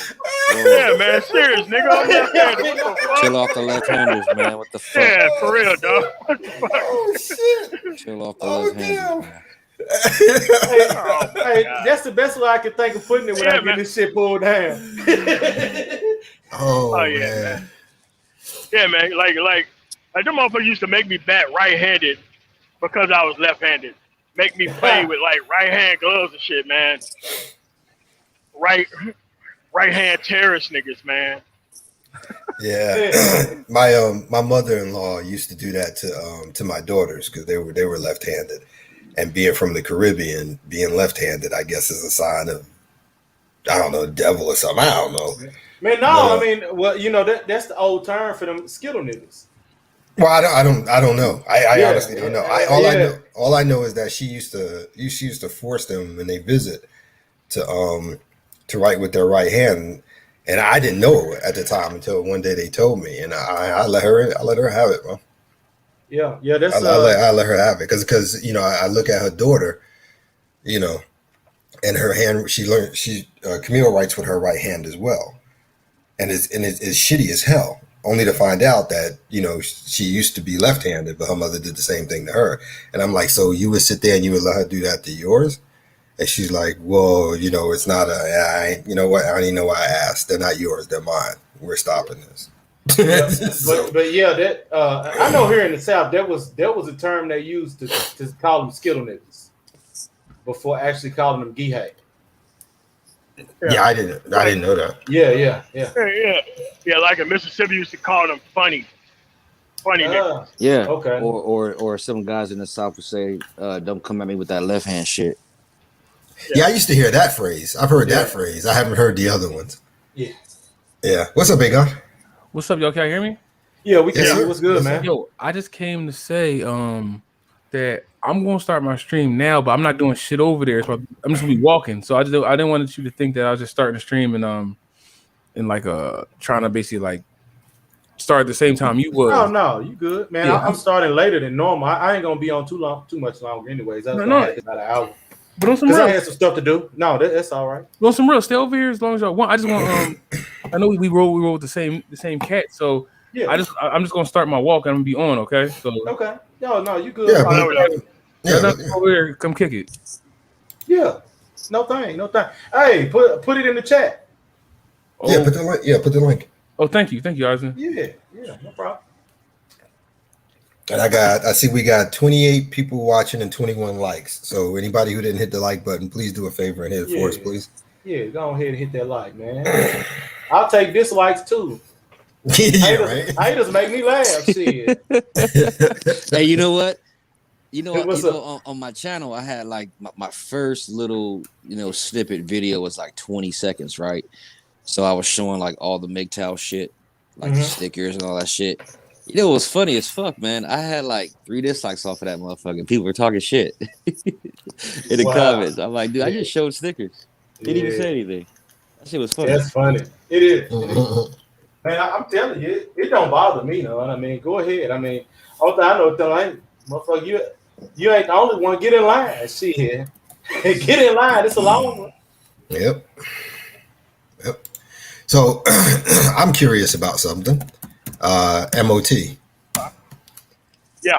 Yeah, man, serious, nigga. I'm left-handed. What the fuck? Chill off the left-handers, man. What the fuck? Yeah, for real, dog. What the fuck? Oh shit! Chill off the Oh left-handers, damn! man. Oh, my Hey, God. that's the best way I can think of putting it without Yeah, getting man. this shit pulled down. Oh, yeah, man. Yeah, man. Like them motherfuckers used to make me bat right-handed because I was left-handed. Make me play with like right-hand gloves and shit, man. Right-hand terrorist niggas, man. Yeah, my mother-in-law used to do that to my daughters because they were left-handed, and being from the Caribbean, being left-handed, I guess, is a sign of, I don't know, devil or something. I don't know. Man, no, But, I mean, well, you know that's the old term for them Skittle niggas. Well, I don't know. I Yeah, honestly don't know. All I know is that she used to force them when they visit to write with their right hand, and I didn't know at the time until one day they told me, and I let her have it, bro. Yeah, that's I let her have it because you know I look at her daughter, you know, and her hand. Camille writes with her right hand as well, and it's shitty as hell. Only to find out that, you know, she used to be left-handed, but her mother did the same thing to her. And I'm like, so you would sit there and you would let her do that to yours? And she's like, well, you know, it's not you know what? I don't even know why I asked. They're not yours. They're mine. We're stopping this. yeah, So, but yeah, that I know here in the South that was a term they used to call them Skittle niggas before actually calling them Gihey. yeah, I didn't know that. Yeah. Yeah, like in Mississippi used to call them funny niggas. Yeah. Okay. Or some guys in the South would say, "Don't come at me with that left hand shit." Yeah, I used to hear that phrase. I've heard Yeah. that phrase. I haven't heard the other ones. Yeah. Yeah. What's up, Big guy? What's up, y'all? Can you hear me? Yeah, we can. Yes, sir. What's good, Yes, man? Yo, I just came to say that I'm gonna start my stream now, but I'm not doing shit over there. So I'm just gonna be walking. So I didn't want you to think that I was just starting the stream and like trying to basically like start at the same time you was. No, you good, man. Yeah. I'm starting later than normal. I ain't gonna be on too much longer, anyways. I was No. gonna have about an hour But on some because I real, had some stuff to do. No, that's all right. stay over here as long as y'all want. I just want I know we roll with the same cat, so Yeah. I'm just gonna start my walk and I'm gonna be on, okay? So Okay. No, you good. Yeah, Oh, but- yeah. Yeah, y'all but- over here, come kick it. Yeah. No thing. Hey, put it in the chat. yeah, Oh, put the link. Yeah, put the link. oh, thank you, Eisen. Yeah, no problem. And I see we got 28 people watching and 21 likes. So anybody who didn't hit the like button, please do a favor and hit it for us, Yeah. please. Yeah, go ahead and hit that like, man. I'll take dislikes too. Yeah, right. Haters make me laugh. Shit. Hey, you know what? What's On my channel, I had like my first little, snippet video was like 20 seconds, right? So I was showing like all the MGTOW shit, like the stickers and all that shit. You know, it was funny as fuck, man. I had like 3 dislikes off of that motherfucker. People were talking shit in the Wow. comments. I'm like, dude, I just showed stickers. Didn't even say anything. That shit was funny. That's funny. It is. Man, I'm telling you, it don't bother me, no. I mean, go ahead. I mean, all I know, like, motherfucker, you ain't the only one. Get in line. Shit. Get in line. It's a long one. Yep. So I'm curious about something. MOT. Yeah.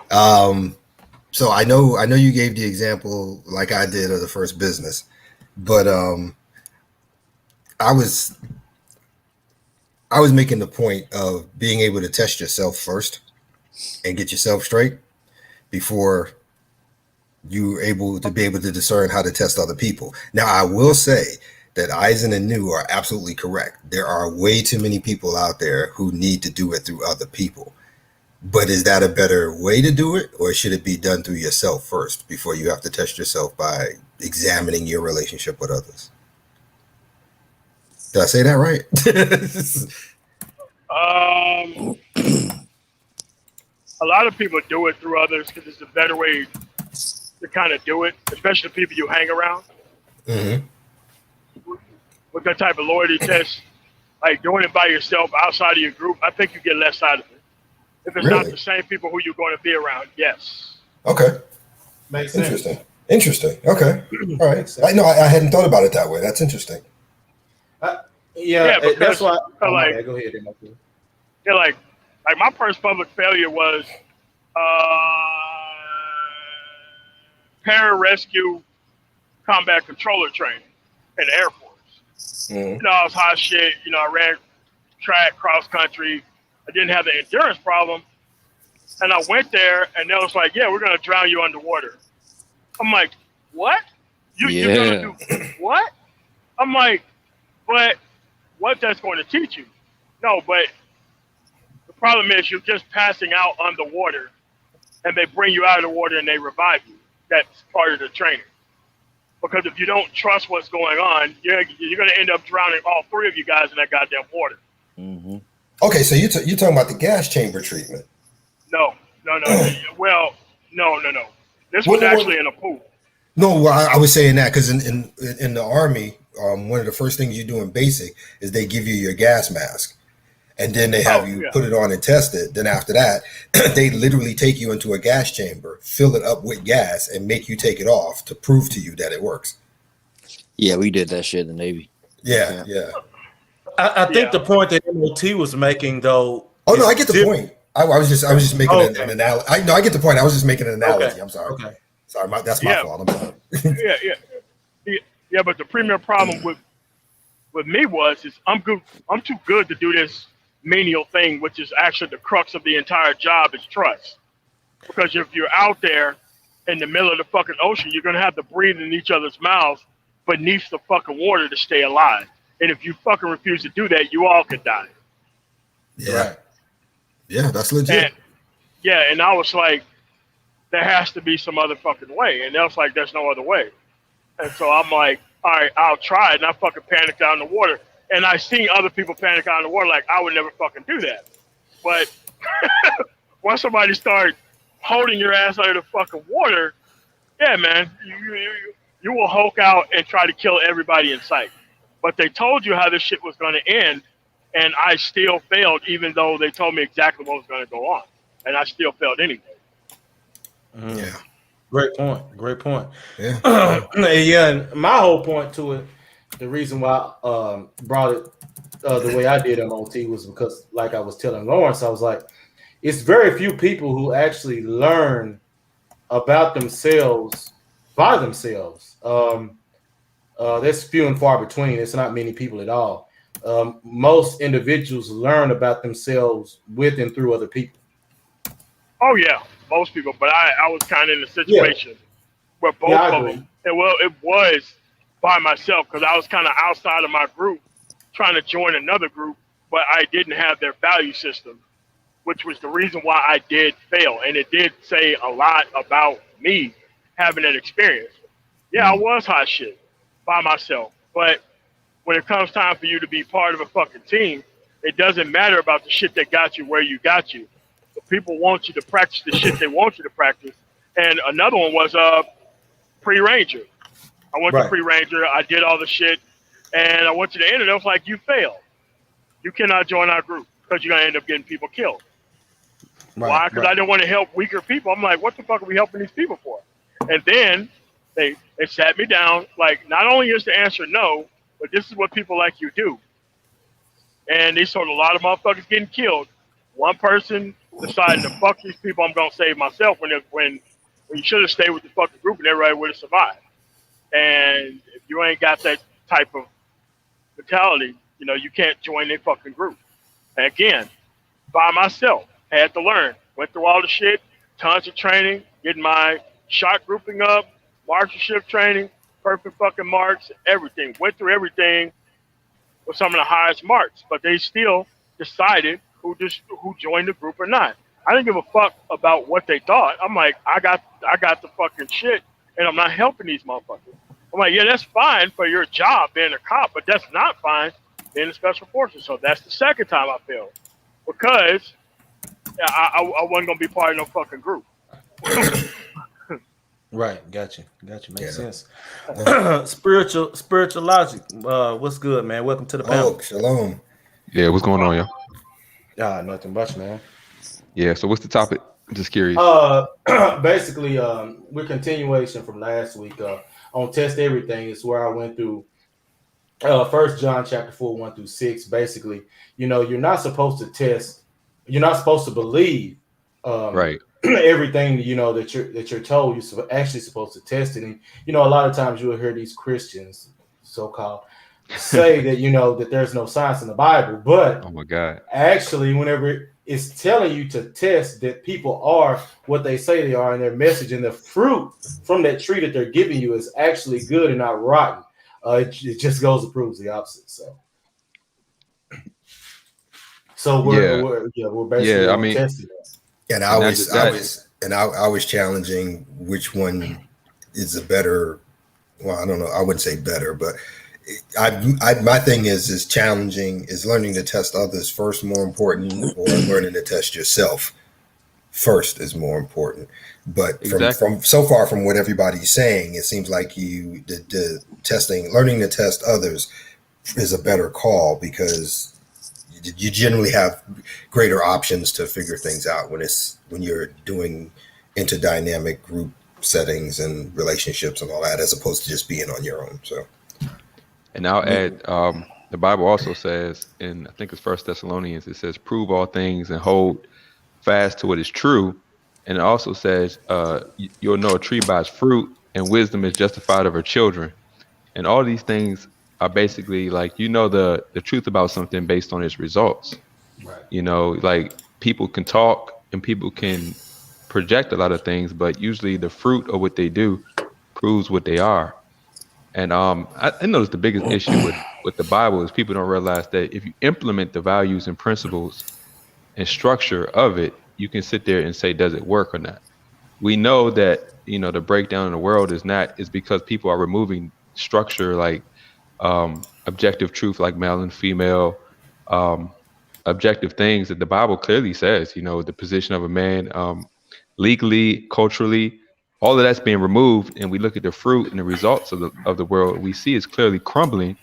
So I know you gave the example like I did of the first business, but I was making the point of being able to test yourself first and get yourself straight before you're able to discern how to test other people. Now, I will say that Eisen and New are absolutely correct. There are way too many people out there who need to do it through other people. But is that a better way to do it, or should it be done through yourself first before you have to test yourself by examining your relationship with others? Did I say that right? A lot of people do it through others because it's a better way to kind of do it, especially the people you hang around. Mm-hmm. With that type of loyalty test, like doing it by yourself outside of your group, I think you get less out of it. If it's not Really? the same people who you're going to be around, yes. Okay. Makes sense. Interesting. Okay. All right. Makes sense. I hadn't thought about it that way. That's interesting. Yeah, because that's why. Oh, my like bad. Go ahead, MLT. yeah, like my first public failure was pararescue combat controller training in the Air Force. Mhm. I was hot shit. I ran track, cross country. I didn't have the endurance problem. And I went there, and they was like, yeah, we're going to drown you underwater. I'm like, what? You're going to Yeah. do what? I'm like, but what that's going to teach you? No, but the problem is you're just passing out underwater, and they bring you out of the water and they revive you. That's part of the training. Because if you don't trust what's going on, you're going to end up drowning all three of you guys in that goddamn water. Mm-hmm. Okay, so you're talking about the gas chamber treatment. No. Well, no. This What- was actually in a pool. No, well, I was saying that because in the Army, one of the first things you do in basic is they give you your gas mask. And then they have you put it on and test it. Then after that, they literally take you into a gas chamber, fill it up with gas, and make you take it off to prove to you that it works. Yeah, we did that shit in the Navy. Yeah. I think the point that MOT was making, though. Oh no, I get the point. I was just making an analogy. I get the point. I was just making an analogy. Okay. I'm sorry. Okay. Sorry, that's my fault. I'm sorry. Yeah. But the premier problem with me is I'm too good to do this menial thing, which is actually the crux of the entire job, is trust. Because if you're out there in the middle of the fucking ocean, you're gonna have to breathe in each other's mouths beneath the fucking water to stay alive. And if you fucking refuse to do that, you all could die. Yeah. Right. Yeah, that's legit. And I was like, there has to be some other fucking way. And they was like, there's no other way. And so I'm like, all right, I'll try it. And I fucking panicked out in the water. And I seen other people panic out in the water, like, I would never fucking do that. But once somebody starts holding your ass under the fucking water, yeah, man, you will hulk out and try to kill everybody in sight. But they told you how this shit was going to end, and I still failed, even though they told me exactly what was going to go on. And I still failed anyway. Yeah. Great point. Yeah. Yeah, and my whole point to it, the reason why I brought it the way I did MOT was because, like I was telling Lawrence, I was like, it's very few people who actually learn about themselves by themselves. That's few and far between. It's not many people at all. Most individuals learn about themselves with and through other people. Oh, yeah, most people. But I was kind of in a situation where both of them, it was by myself, because I was kind of outside of my group trying to join another group, but I didn't have their value system, which was the reason why I did fail. And it did say a lot about me having that experience. Yeah, I was hot shit by myself. But when it comes time for you to be part of a fucking team, it doesn't matter about the shit that got you where you got you. The people want you to practice the shit they want you to practice. And another one was pre-Ranger. I went to pre-Ranger. I did all the shit. And I went to the end, and it was like, you failed. You cannot join our group because you're going to end up getting people killed. Why? Because I didn't want to help weaker people. I'm like, what the fuck are we helping these people for? And then they sat me down, like, not only is the answer no, but this is what people like you do. And they saw a lot of motherfuckers getting killed. One person decided to fuck these people, I'm going to save myself, when you should have stayed with the fucking group and everybody would have survived. And if you ain't got that type of mentality, you can't join their fucking group. And again, by myself, had to learn. Went through all the shit, tons of training, getting my shot grouping up, marksmanship training, perfect fucking marks, everything. Went through everything with some of the highest marks, but they still decided who joined the group or not. I didn't give a fuck about what they thought. I'm like, I got the fucking shit, and I'm not helping these motherfuckers. I'm like, yeah, that's fine for your job being a cop, but that's not fine being a special forces. So that's the second time I failed, because I wasn't gonna be part of no fucking group. Right, gotcha. Makes sense. Spiritual logic. What's good, man? Welcome to the panel. Oh, shalom. Yeah, what's going on, y'all? Nothing much, man. Yeah, so what's the topic? I'm just curious. Basically, we're continuation from last week. On Test Everything is where I went through First John chapter 4, 1-6. Basically, you're not supposed to test. You're not supposed to believe Right. everything that you're told. You're actually supposed to test it. And a lot of times you will hear these Christians, so-called, say that that there's no science in the Bible, but Oh my God. actually, whenever it's telling you to test that people are what they say they are, and their message and the fruit from that tree that they're giving you is actually good and not rotten. It just goes and proves the opposite. So we're basically I on mean, testing. And and I was challenging which one is a better. Well, I don't know. I wouldn't say better, but my thing is challenging. Is learning to test others first more important, or learning to test yourself first is more important? But Exactly. from so far from what everybody's saying, it seems like the learning to test others is a better call, because you generally have greater options to figure things out when you're doing interdynamic group settings and relationships and all that, as opposed to just being on your own. So, And I'll add, the Bible also says in, I think it's First Thessalonians, it says, "Prove all things and hold fast to what is true." And it also says, "You'll know a tree by its fruit, and wisdom is justified of her children." And all these things are basically like, the truth about something based on its results. Right. Like, people can talk and people can project a lot of things, but usually the fruit of what they do proves what they are. And I notice the biggest issue with the Bible is people don't realize that if you implement the values and principles and structure of it, you can sit there and say, does it work or not? We know that, the breakdown in the world is because people are removing structure, like objective truth, like male and female, um, objective things that the Bible clearly says, the position of a man, legally, culturally, all of that's being removed. And we look at the fruit and the results of the world, we see it's clearly crumbling.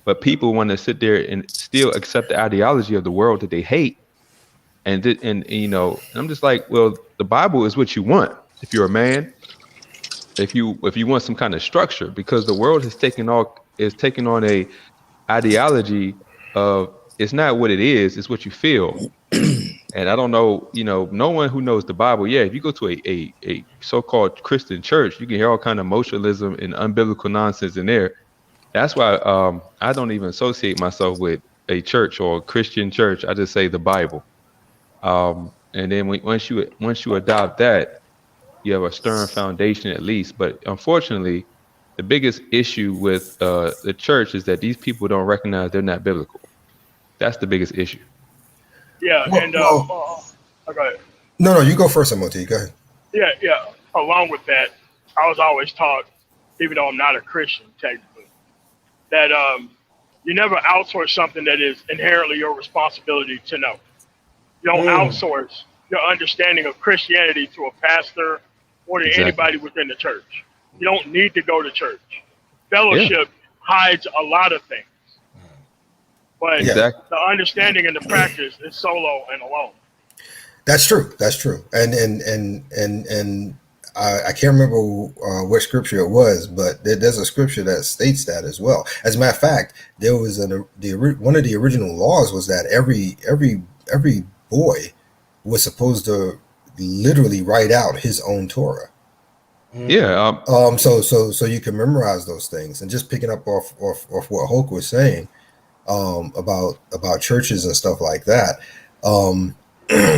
But people want to sit there and still accept the ideology of the world that they hate. And I'm just like, well, the Bible is what you want if you're a man, if you want some kind of structure, because the world is taking on a ideology of, it's not what it is, it's what you feel. And I don't know, no one who knows the Bible. Yeah, if you go to a so-called Christian church, you can hear all kind of emotionalism and unbiblical nonsense in there. That's why I don't even associate myself with a church or a Christian church. I just say the Bible. And then once you adopt that, you have a stern foundation at least. But unfortunately, the biggest issue with the church is that these people don't recognize they're not biblical. That's the biggest issue. Yeah, well, and well, go ahead. no, you go first, Moti. Go ahead. Yeah. Along with that, I was always taught, even though I'm not a Christian technically, that you never outsource something that is inherently your responsibility to know. You don't outsource your understanding of Christianity to a pastor or to Exactly. anybody within the church. You don't need to go to church. Fellowship hides a lot of things, but Exactly. the understanding and the practice is solo and alone. That's true. And I can't remember what scripture it was, but there's a scripture that states that as well. As a matter of fact, there was one of the original laws was that every boy was supposed to literally write out his own Torah. Yeah. So you can memorize those things. And just picking up off what Hulk was saying about churches and stuff like that.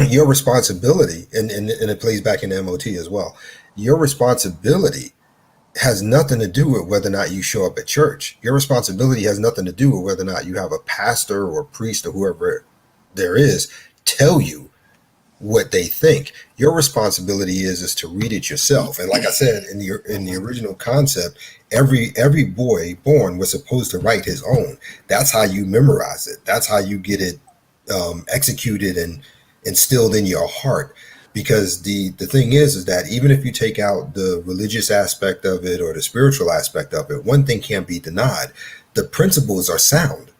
Your responsibility, and it plays back in MOT as well. Your responsibility has nothing to do with whether or not you show up at church. Your responsibility has nothing to do with whether or not you have a pastor or priest or whoever there is tell you what they think. Your responsibility is to read it yourself. And like I said, in the original concept, every boy born was supposed to write his own. That's how you memorize it. That's how you get it executed and instilled in your heart. Because the thing is that even if you take out the religious aspect of it or the spiritual aspect of it, one thing can't be denied: the principles are sound.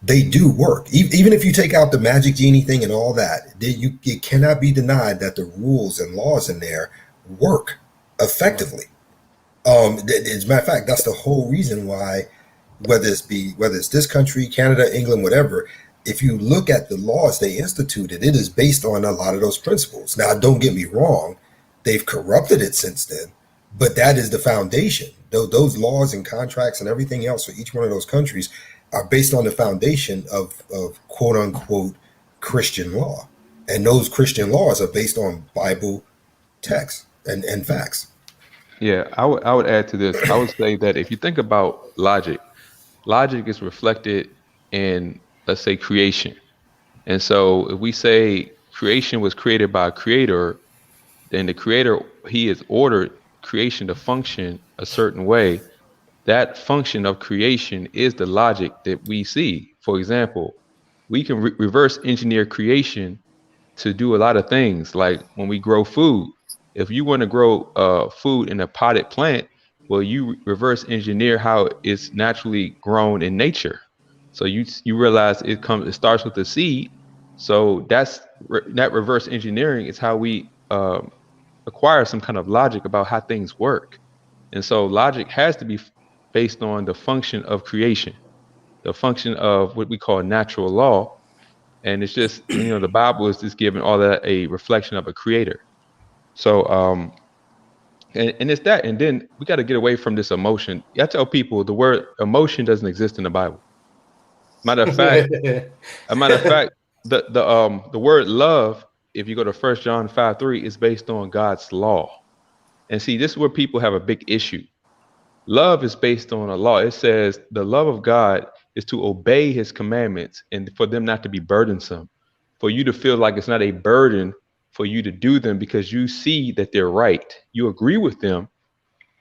They do work. Even if you take out the magic genie thing and all that, it cannot be denied that the rules and laws in there work effectively. As a matter of fact, that's the whole reason why whether it's this country, Canada, England, whatever. If you look at the laws they instituted, it is based on a lot of those principles. Now, don't get me wrong, they've corrupted it since then, but that is the foundation. Those laws and contracts and everything else for each one of those countries are based on the foundation of quote unquote Christian law. And those Christian laws are based on Bible text and facts. Yeah, I would add to this. I would say that if you think about logic, logic is reflected in, let's say, creation. And so if we say creation was created by a creator, then the creator, he has ordered creation to function a certain way. That function of creation is the logic that we see. For example, we can reverse engineer creation to do a lot of things. Like when we grow food, if you want to grow food in a potted plant, well, you reverse engineer how it's naturally grown in nature. So you realize it starts with the seed. So that reverse engineering is how we acquire some kind of logic about how things work. And so logic has to be based on the function of creation, the function of what we call natural law. And it's just, the Bible is just giving all that a reflection of a creator. So, and it's that. And then we got to get away from this emotion. I tell people the word emotion doesn't exist in the Bible. Matter of fact, the word love, if you go to 1 John 5:3, is based on God's law. And see, this is where people have a big issue. Love is based on a law. It says the love of God is to obey his commandments and for them not to be burdensome, for you to feel like it's not a burden for you to do them because you see that they're right. You agree with them.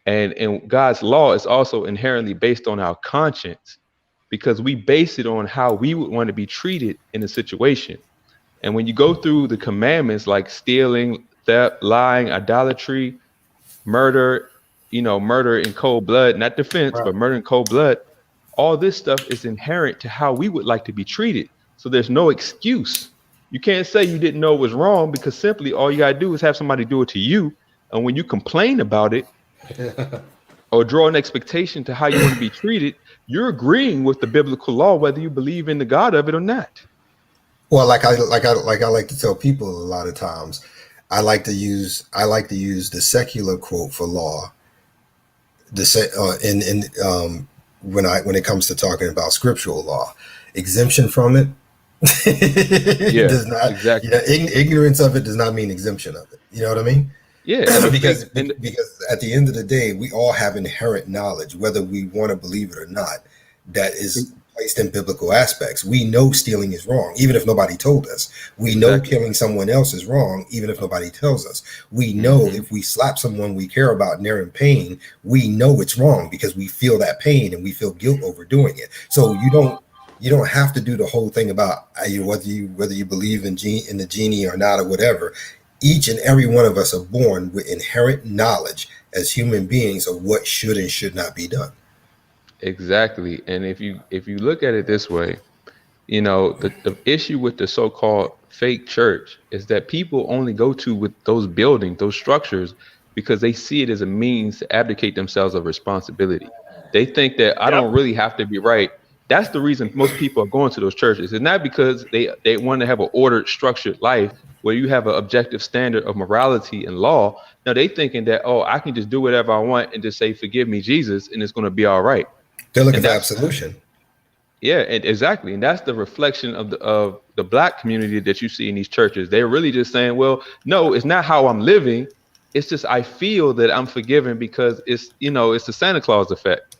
And God's law is also inherently based on our conscience because we base it on how we would want to be treated in a situation. And when you go through the commandments like stealing, theft, lying, idolatry, murder, murder in cold blood, not defense, but murder in cold blood, all this stuff is inherent to how we would like to be treated. So there's no excuse. You can't say you didn't know it was wrong because simply all you got to do is have somebody do it to you. And when you complain about it or draw an expectation to how you want to be treated, you're agreeing with the biblical law, whether you believe in the God of it or not. Well, like I like to tell people a lot of times, I like to use the secular quote for law. When it comes to talking about scriptural law, exemption from it does not. Exactly. Ignorance of it does not mean exemption of it. You know what I mean? Yeah, because at the end of the day, we all have inherent knowledge, whether we want to believe it or not, that is placed in biblical aspects. We know stealing is wrong, even if nobody told us. We know killing someone else is wrong, even if nobody tells us. We know if we slap someone we care about and they're in pain, we know it's wrong because we feel that pain and we feel guilt over doing it. So you don't have to do the whole thing about whether you believe in the genie or not or whatever. Each and every one of us are born with inherent knowledge as human beings of what should and should not be done. Exactly. And if you look at it this way, the issue with the so-called fake church is that people only go to with those buildings, those structures, because they see it as a means to abdicate themselves of responsibility. They think that I don't really have to be right. That's the reason most people are going to those churches. It's not because they want to have an ordered, structured life where you have an objective standard of morality and law. Now they thinking that, I can just do whatever I want and just say, forgive me, Jesus, and it's going to be all right. They're looking for absolution. Yeah, exactly. And that's the reflection of the Black community that you see in these churches. They're really just saying, well, no, it's not how I'm living. It's just I feel that I'm forgiven because it's the Santa Claus effect.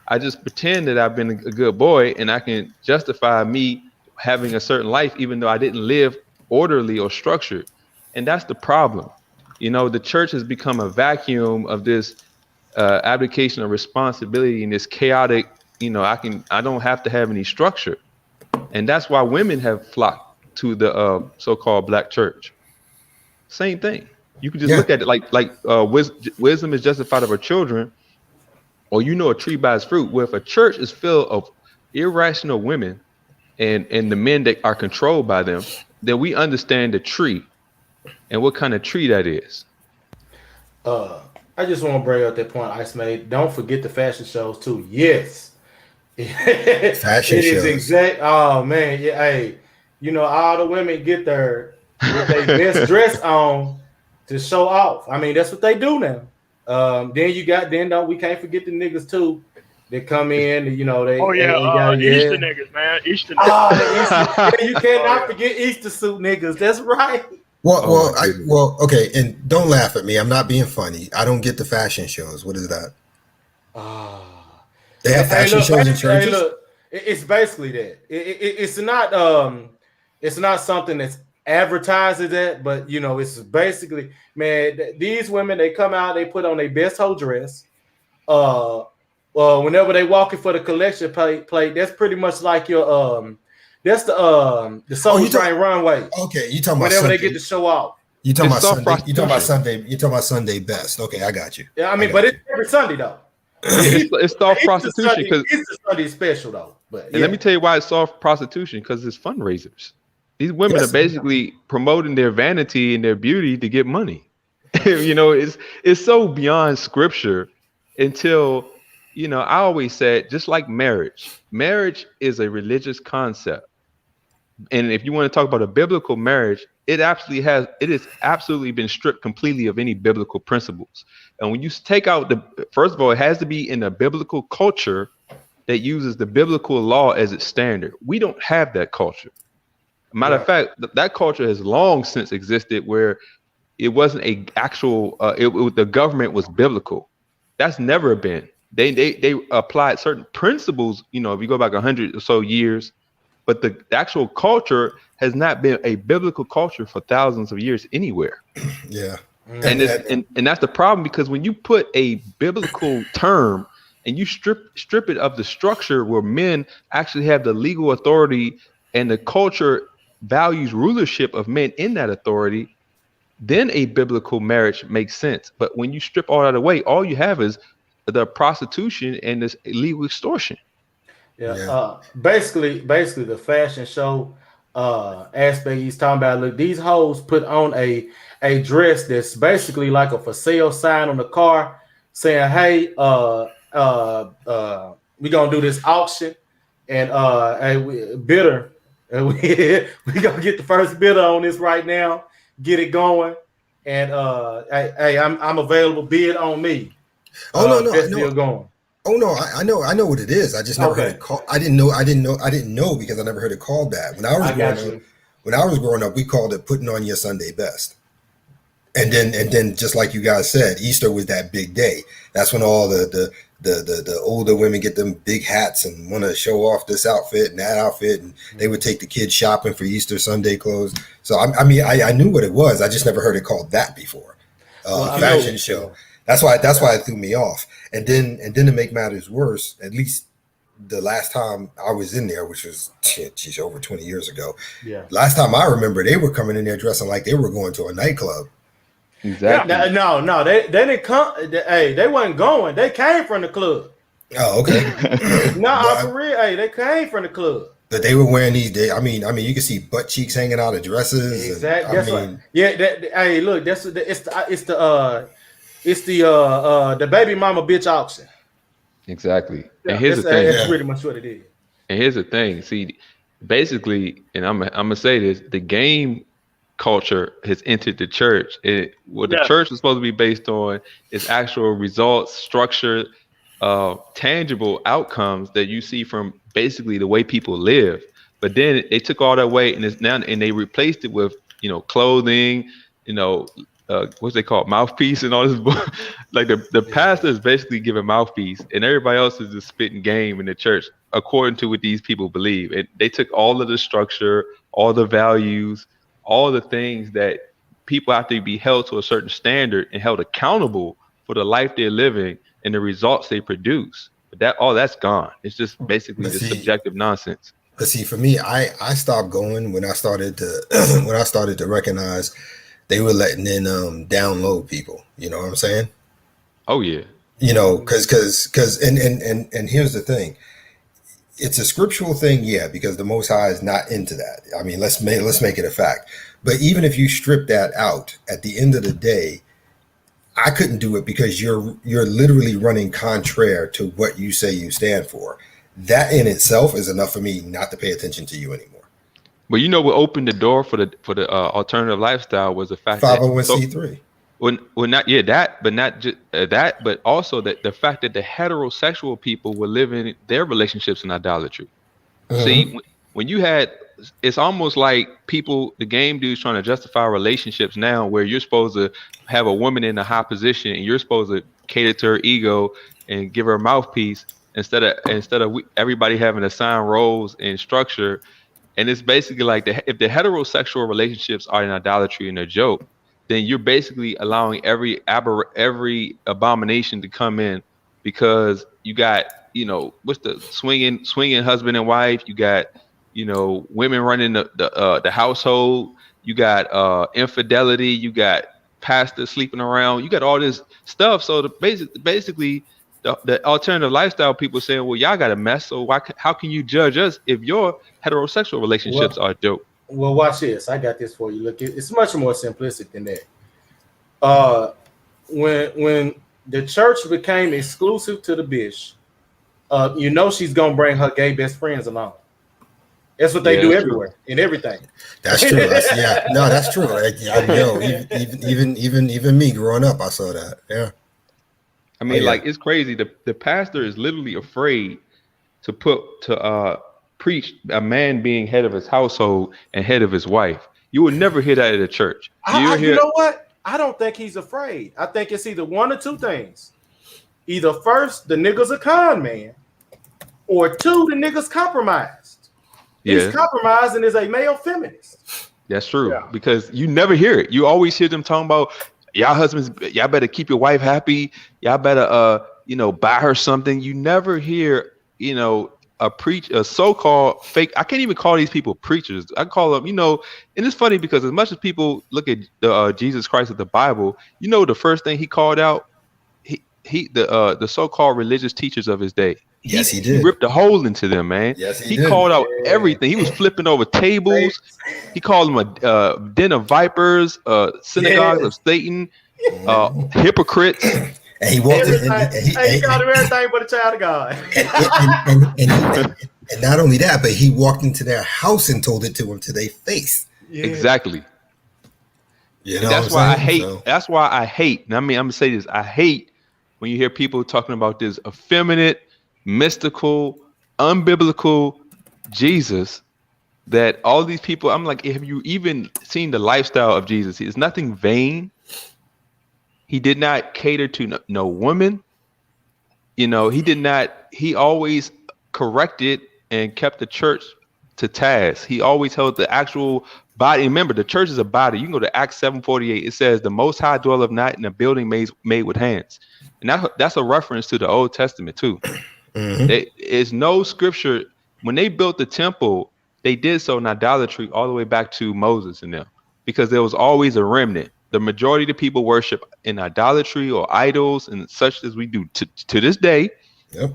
I just pretend that I've been a good boy and I can justify me having a certain life, even though I didn't live orderly or structured. And that's the problem. The church has become a vacuum of this abdication of responsibility and this chaotic, I don't have to have any structure. And that's why women have flocked to the so-called Black church. Same thing. You can just look at it like wisdom is justified of her children, or a tree by its fruit. Where if a church is filled of irrational women and the men that are controlled by them, then we understand the tree and what kind of tree that is. I just want to bring up that point Ice made. Don't forget the fashion shows too. Yes, Fashion it is shows. exact. Oh man, yeah. Hey, all the women get there with their best dress on to show off. I mean, that's what they do now. Then we can't forget the niggas too. They come in, Oh yeah, they got Easter niggas, man. Easter niggas. Ah, the Easter, yeah, you cannot yeah. forget Easter suit niggas. That's right. Oh, my goodness. Okay, and don't laugh at me. I'm not being funny. I don't get the fashion shows. What is that? Ah. They have fashion look, shows in basically- hey, churches? look, it's basically that. It's not something that's advertised as that, but it's basically, man, these women, they come out, they put on their best whole dress. Whenever they walking for the collection plate, that's pretty much like your that's the Soul Train runway. Okay, you talking about Whenever Sunday. they get to show off. You talking It's about soft Sunday. You talking about prostitution. Sunday. You talking about Sunday best. Okay, I got you. Yeah, I mean, got but you. it's every Sunday though. It's soft prostitution because it's a Sunday special though. But and let me tell you why it's soft prostitution, because it's fundraisers. These women Yes. are basically promoting their vanity and their beauty to get money. It's so beyond scripture until, I always said, just like marriage is a religious concept. And if you want to talk about a biblical marriage, it is absolutely been stripped completely of any biblical principles. And when you take out first of all, it has to be in a biblical culture that uses the biblical law as its standard. We don't have that culture. Matter of fact, that culture has long since existed where it wasn't a actual, the government was biblical. That's never been. They applied certain principles, if you go back 100 or so years, but the actual culture has not been a biblical culture for thousands of years anywhere. Yeah. And that's the problem, because when you put a biblical term and you strip it of the structure where men actually have the legal authority and the culture values rulership of men in that authority, then a biblical marriage makes sense. But when you strip all that away, all you have is the prostitution and this illegal extortion. Yeah. Basically the fashion show aspect he's talking about. Look, these hoes put on a dress that's basically like a for sale sign on the car saying, hey, we gonna do this auction and bidder. And we gonna get the first bidder on this right now, get it going. And hey, I'm available, bid on me. Oh no, that's still going. Oh no, I know what it is. I just never heard it called. I didn't know because I never heard it called that. When I was growing up, we called it putting on your Sunday best. And then just like you guys said, Easter was that big day. That's when all the older women get them big hats and want to show off this outfit and that outfit, and they would take the kids shopping for Easter Sunday clothes. So I knew what it was. I just never heard it called that before. Fashion show. That's why it threw me off. And then to make matters worse, at least the last time I was in there, which was over 20 years ago. Yeah. Last time I remember, they were coming in there dressing like they were going to a nightclub. Exactly. No, they didn't come. They wasn't going. They came from the club. Oh, okay. For real. Hey, they came from the club. But they were wearing these. I mean, you can see butt cheeks hanging out of dresses. Exactly. Hey, look, it's the baby mama bitch auction. Exactly. And here's the thing. That's pretty much what it is. And here's the thing. See, basically, and I'm gonna say this: the game culture has entered the church. The church is supposed to be based on is actual results, structure, tangible outcomes that you see from basically the way people live. But then they took all that away and they replaced it with clothing, what's they call mouthpiece and all this. Like the pastor is basically giving mouthpiece, and everybody else is just spitting game in the church according to what these people believe. And they took all of the structure, all the values, all the things that people have to be held to a certain standard and held accountable for the life they're living and the results they produce. But that's gone. It's just basically the subjective nonsense. But see, for me, I stopped going when I started to recognize they were letting in download people. You know what I'm saying? Oh yeah. Because and here's the thing. It's a scriptural thing, yeah, because the Most High is not into that. I mean, let's make it a fact. But even if you strip that out, at the end of the day, I couldn't do it because you're literally running contrary to what you say you stand for. That in itself is enough for me not to pay attention to you anymore. But you know what opened the door for the alternative lifestyle was the fact that 501c3. well, not that, but not just that, but also that the fact that the heterosexual people were living their relationships in idolatry. See, when you had, it's almost like the game dudes trying to justify relationships now, where you're supposed to have a woman in a high position and you're supposed to cater to her ego and give her a mouthpiece instead of everybody having assigned roles and structure. And it's basically like if the heterosexual relationships are in idolatry and a joke, then you're basically allowing every abomination to come in, because you got, what's the swinging husband and wife, you got, women running the household, you got infidelity, you got pastors sleeping around, you got all this stuff. So basically the alternative lifestyle people saying, well, y'all got a mess, so how can you judge us if your heterosexual relationships are dope? Well, watch this. I got this for you. Look, it's much more simplistic than that. When the church became exclusive to the bitch, she's gonna bring her gay best friends along. That's what they do everywhere in everything. That's true. That's true. Even me growing up, I saw that. Yeah. I mean, it's crazy. The pastor is literally afraid to preach a man being head of his household and head of his wife. You would never hear that at a church. You know what? I don't think he's afraid. I think it's either one or two things. Either first, the nigga's a con man, or two, the nigga's compromised. Yeah. He's compromised and is a male feminist. That's true, because you never hear it. You always hear them talking about, y'all husbands, y'all better keep your wife happy. Y'all better, buy her something. You never hear, a so-called fake. I can't even call these people preachers. I call them, and it's funny because as much as people look at Jesus Christ of the Bible, the first thing he called out, the so-called religious teachers of his day. Yes, he did. He ripped a hole into them, man. Yes, he called out everything. He was flipping over tables. He called them a den of vipers, synagogues of Satan, hypocrites. And he walked in, he called him everything but a child of God. And not only that, but he walked into their house and told it to them to their face. Yeah. Exactly. That's why I hate. That's why I hate. And I mean, I'm gonna say this. I hate when you hear people talking about this effeminate, mystical, unbiblical Jesus. That all these people, I'm like, have you even seen the lifestyle of Jesus? It's nothing vain. He did not cater to no woman. He always corrected and kept the church to task. He always held the actual body. Remember, the church is a body. You can go to Acts 7:48. It says, the Most High dwelleth not in a building made with hands. And that's a reference to the Old Testament too. Mm-hmm. There is no scripture. When they built the temple, they did so in idolatry all the way back to Moses and them, because there was always a remnant. The majority of the people worship in idolatry or idols and such as we do to this day. Yep.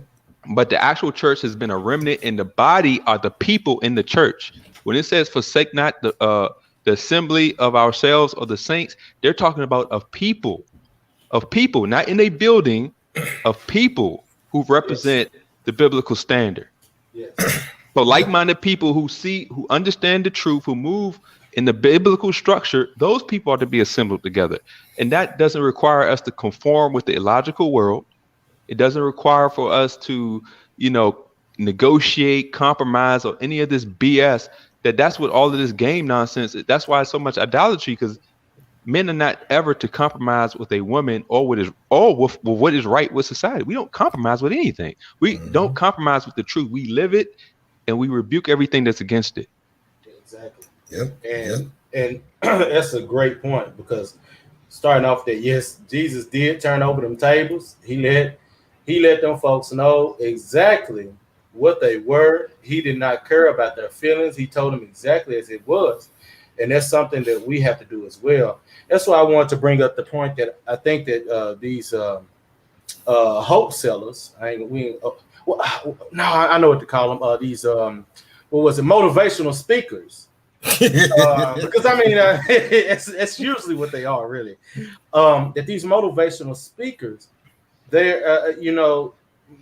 But the actual church has been a remnant, and the body are the people in the church. When it says forsake not the assembly of ourselves or the saints, they're talking about of people, not in a building, of people who represent the biblical standard. Yes. So like-minded people who understand the truth, who move in the biblical structure, those people are to be assembled together. And that doesn't require us to conform with the illogical world. It doesn't require for us to, negotiate, compromise, or any of this BS. That's what all of this game nonsense. That's why it's so much idolatry, because men are not ever to compromise with a woman or with what is right with society. We don't compromise with anything. We don't compromise with the truth. We live it, and we rebuke everything that's against it. Exactly. Yep. And that's a great point, because starting off that, yes, Jesus did turn over them tables. He let them folks know exactly what they were. He did not care about their feelings. He told them exactly as it was. And that's something that we have to do as well. That's why I wanted to bring up the point that I think that these hope sellers, I know what to call them. These motivational speakers. Because I mean, it's usually what they are, really. That these motivational speakers, they're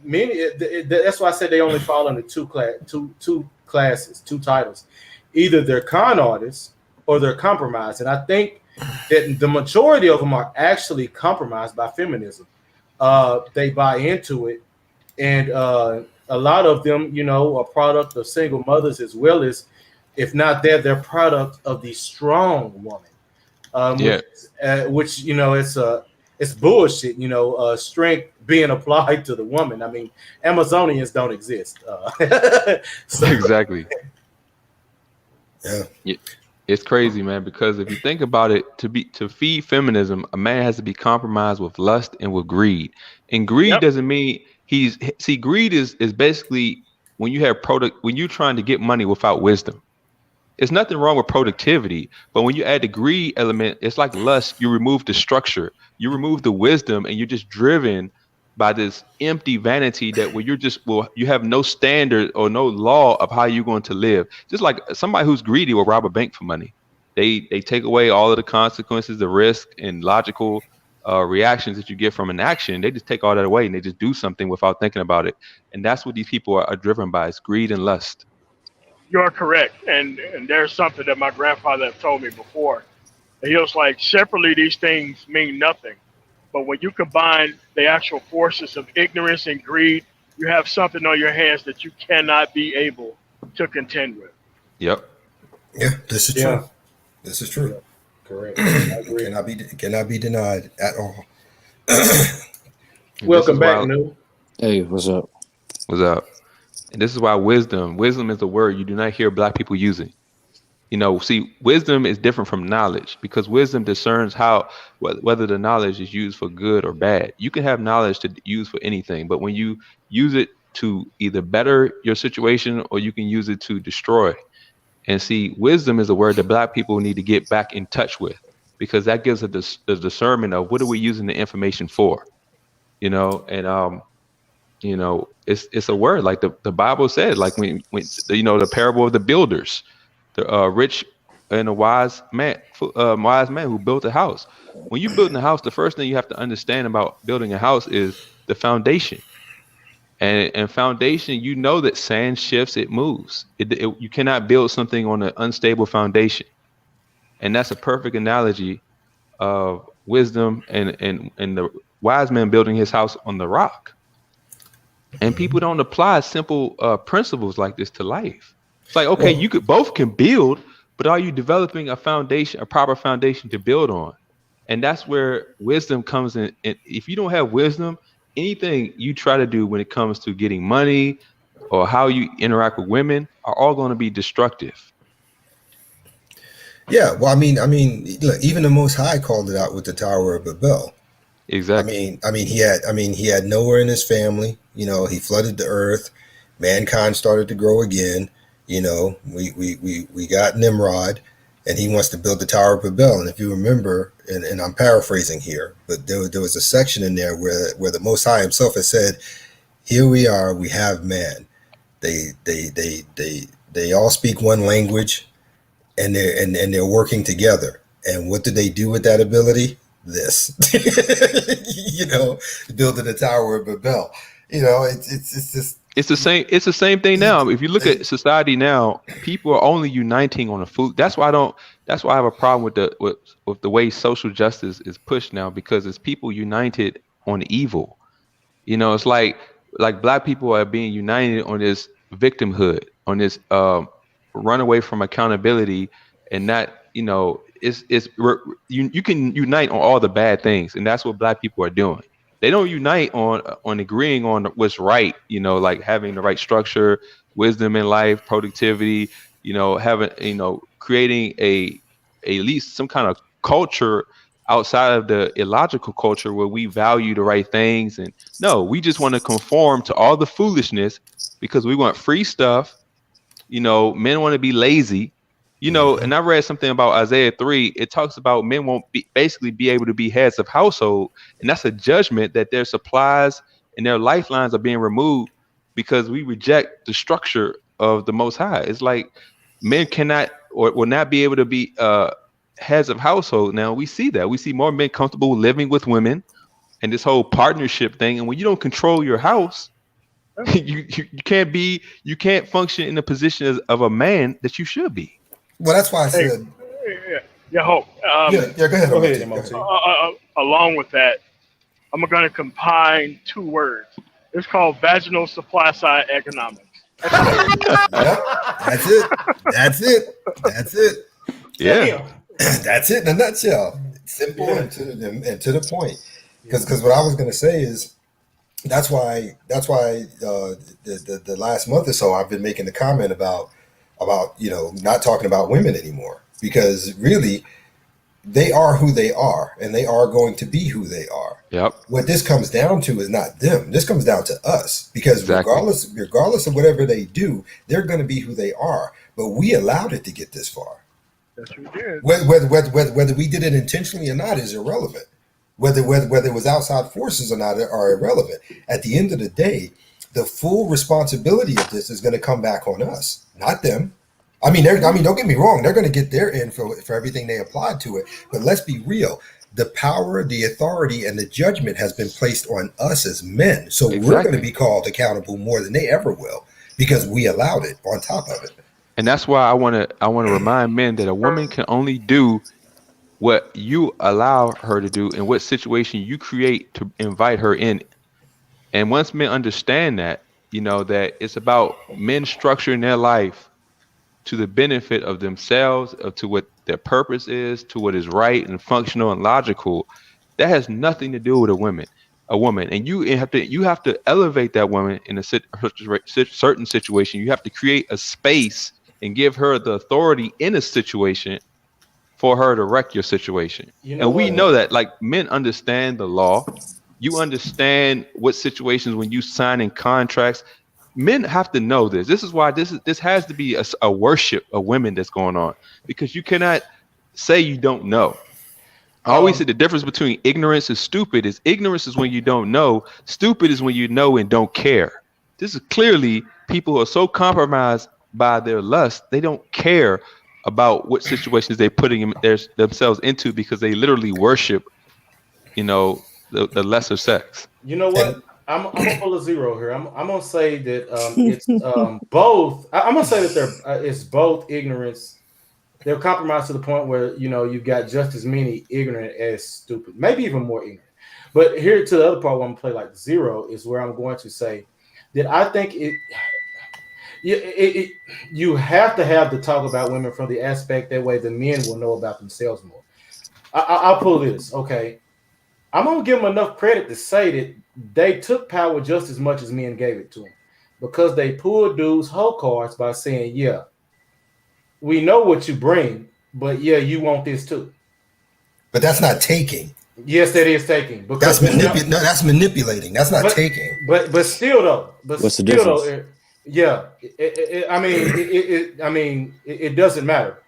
many. That's why I said they only fall under two classes, two titles. Either they're con artists or they're compromised, and I think that the majority of them are actually compromised by feminism. They buy into it, and a lot of them, are product of single mothers as well as, if not they're product of the strong woman. Yeah. Which it's bullshit. Strength being applied to the woman. I mean, Amazonians don't exist. So, Exactly. Yeah. It's crazy, man, because if you think about it, to feed feminism, a man has to be compromised with lust and with greed. And greed Yep. doesn't mean greed is basically when you have when you're trying to get money without wisdom. There's nothing wrong with productivity, but when you add the greed element, it's like lust. You remove the structure, you remove the wisdom, and you're just driven by this empty vanity that where you have no standard or no law of how you're going to live. Just like somebody who's greedy will rob a bank for money. They take away all of the consequences, the risk, and logical reactions that you get from an action. They just take all that away and they just do something without thinking about it. And that's what these people are driven by: is greed and lust. You're correct, and there's something that my grandfather had told me before. He was like, separately, these things mean nothing, but when you combine the actual forces of ignorance and greed, you have something on your hands that you cannot be able to contend with. Yep. Yeah, this is Yeah. true. This is true. correct. I agree. Cannot be denied at all. Welcome back, New. Hey, what's up? What's up? And this is why wisdom is a word you do not hear black people using. See, wisdom is different from knowledge because wisdom discerns whether the knowledge is used for good or bad. You can have knowledge to use for anything, but when you use it to either better your situation or you can use it to destroy. And see, wisdom is a word that black people need to get back in touch with because that gives us the discernment of what are we using the information for, and it's a word like the Bible said, like when the parable of the builders, the rich and a wise man who built a house. When you're building a house, the first thing you have to understand about building a house is the foundation. And foundation, that sand shifts, it moves. You cannot build something on an unstable foundation. And that's a perfect analogy of wisdom and the wise man building his house on the rock. And people don't apply simple principles like this to life. It's like, okay, you both can build, but are you developing a proper foundation to build on? And that's where wisdom comes in. And if you don't have wisdom, anything you try to do when it comes to getting money or how you interact with women are all going to be destructive. Yeah, well, I mean, look, even the Most High called it out with the Tower of Babel. Exactly. He had Noah in his family. He flooded the earth. Mankind started to grow again. We got Nimrod, and he wants to build the Tower of Babel. And if you remember, and I'm paraphrasing here, but there was a section in there where the Most High himself has said, "Here we are. We have man. They all speak one language, and they're working together. And what do they do with that ability? This, building the Tower of Babel. It's the same thing now. If you look at society now, people are only uniting on a food. That's why I have a problem with the way social justice is pushed now, because it's people united on evil. It's like black people are being united on this victimhood, on this run away from accountability, and not, you can unite on all the bad things, and that's what black people are doing. They don't unite on agreeing on what's right, like having the right structure, wisdom in life, productivity, having, creating at least some kind of culture outside of the illogical culture where we value the right things. And no, we just want to conform to all the foolishness because we want free stuff. Men want to be lazy. And I read something about Isaiah 3. It talks about men won't basically be able to be heads of household. And that's a judgment that their supplies and their lifelines are being removed because we reject the structure of the Most High. It's like men cannot or will not be able to be heads of household. Now we see that. We see more men comfortable living with women and this whole partnership thing. And when you don't control your house, you can't function in the position of a man that you should be. Well, that's why I Hey, said. Hope. Yeah, go ahead, Go ahead, MOT. MOT. Along with that, I'm going to combine two words. It's called vaginal supply side economics. Yep, that's it. That's it. That's it. Yeah. That's it in a nutshell. Simple and to the point. Because what I was going to say is that's why the last month or so I've been making the comment about not talking about women anymore, because really they are who they are and they are going to be who they are. Yep. What this comes down to is not them. This comes down to us, because Exactly. regardless of whatever they do, they're going to be who they are. But we allowed it to get this far. Yes, we did. Whether we did it intentionally or not is irrelevant. Whether it was outside forces or not are irrelevant. At the end of the day, the full responsibility of this is going to come back on us, not them. I mean, don't get me wrong. They're going to get their end for everything they applied to it. But let's be real. The power, the authority, and the judgment has been placed on us as men. So we're going to be called accountable more than they ever will, because we allowed it on top of it. And that's why I want to remind men that a woman can only do what you allow her to do and what situation you create to invite her in. And once men understand that, that it's about men structuring their life to the benefit of themselves, to what their purpose is, to what is right and functional and logical, that has nothing to do with a woman. And you have to elevate that woman in a certain situation. You have to create a space and give her the authority in a situation for her to wreck your situation. We know that, like, men understand the law. You understand what situations when you sign in contracts. Men have to know this. This is why this has to be a worship of women that's going on, because you cannot say you don't know. I always say the difference between ignorance and stupid is ignorance is when you don't know. Stupid is when you know and don't care. This is clearly people who are so compromised by their lust, they don't care about what situations they're putting themselves into, because they literally worship, the lesser sex. You know what? I'm gonna pull a zero here. I'm gonna say that it's both. I'm gonna say that it's both ignorance. They're compromised to the point where you've got just as many ignorant as stupid, maybe even more ignorant. But here to the other part where I'm gonna play like zero is where I'm going to say that I think you have to have the talk about women from the aspect that way the men will know about themselves more. I'll pull this. Okay. I'm going to give them enough credit to say that they took power just as much as men gave it to them, because they pulled dudes' whole cards by saying, yeah, we know what you bring, but yeah, you want this too. But that's not taking. Yes, that is taking. Because that's manipulating. That's not taking. But still though. What's the difference? It doesn't matter.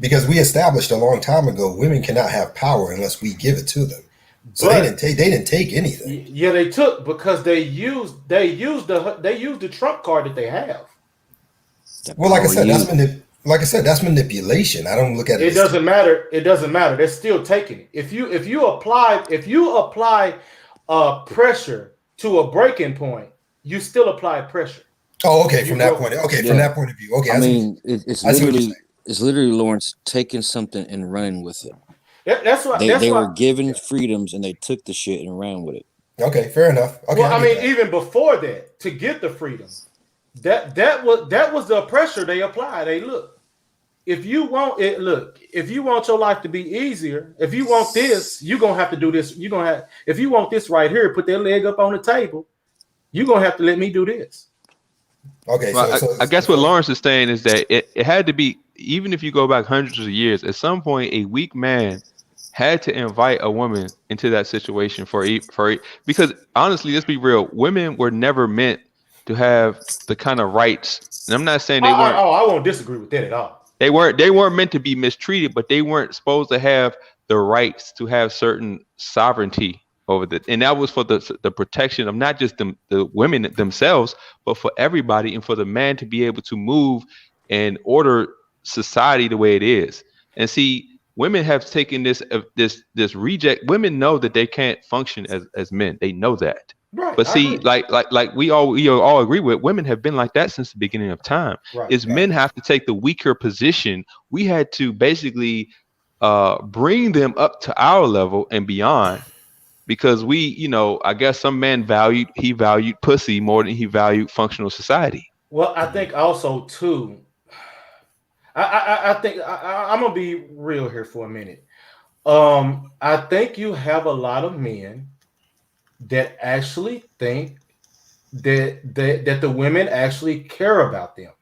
Because we established a long time ago, women cannot have power unless we give it to them. So they didn't take anything. Yeah, they took, because they used the trump card that they have. Well, like I said, that's manipulation. I don't look at it. It doesn't matter. It doesn't matter. They're still taking it. If you apply pressure to a breaking point, you still apply pressure. Oh, okay. From that point of view. Okay. I mean, it's literally Lawrence taking something and running with it. That's why they were given freedoms and they took the shit and ran with it. Okay, fair enough. Okay, well, even before that, to get the freedom, that was the pressure they applied. Hey, look, if you want your life to be easier, if you want this, you're gonna have to do this. If you want this right here, put that leg up on the table, you're gonna have to let me do this. Okay, well, I guess what Lawrence is saying is that it had to be, even if you go back hundreds of years, at some point a weak man had to invite a woman into that situation because honestly, let's be real, women were never meant to have the kind of rights. And I'm not saying they weren't. I won't disagree with that at all. They weren't meant to be mistreated, but they weren't supposed to have the rights to have certain sovereignty over that. And that was for the protection of not just the women themselves, but for everybody, and for the man to be able to move and order society the way it is. And see, women have taken this reject. Women know that they can't function as men. They know that. Right. But I see, agree. like we all agree with, women have been like that since the beginning of time. Right. Is men have to take the weaker position. We had to basically bring them up to our level and beyond, because we, I guess some men valued pussy more than he valued functional society. Well, I think also too. I think I'm gonna be real here for a minute. I think you have a lot of men that actually think that the women actually care about them.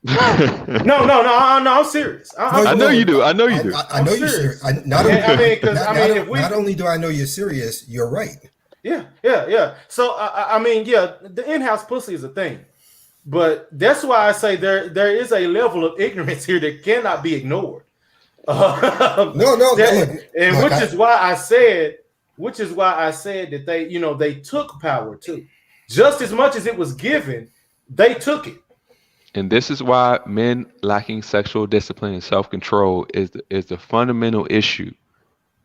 No, I'm serious. I know you do. I know you do. I know you're serious. Not only do I know you're serious, you're right. Yeah. So I mean, yeah, the in-house pussy is a thing, but that's why I say there is a level of ignorance here that cannot be ignored. Which is why I said that they took power too, just as much as it was given, they took it. And this is why men lacking sexual discipline and self-control is the fundamental issue.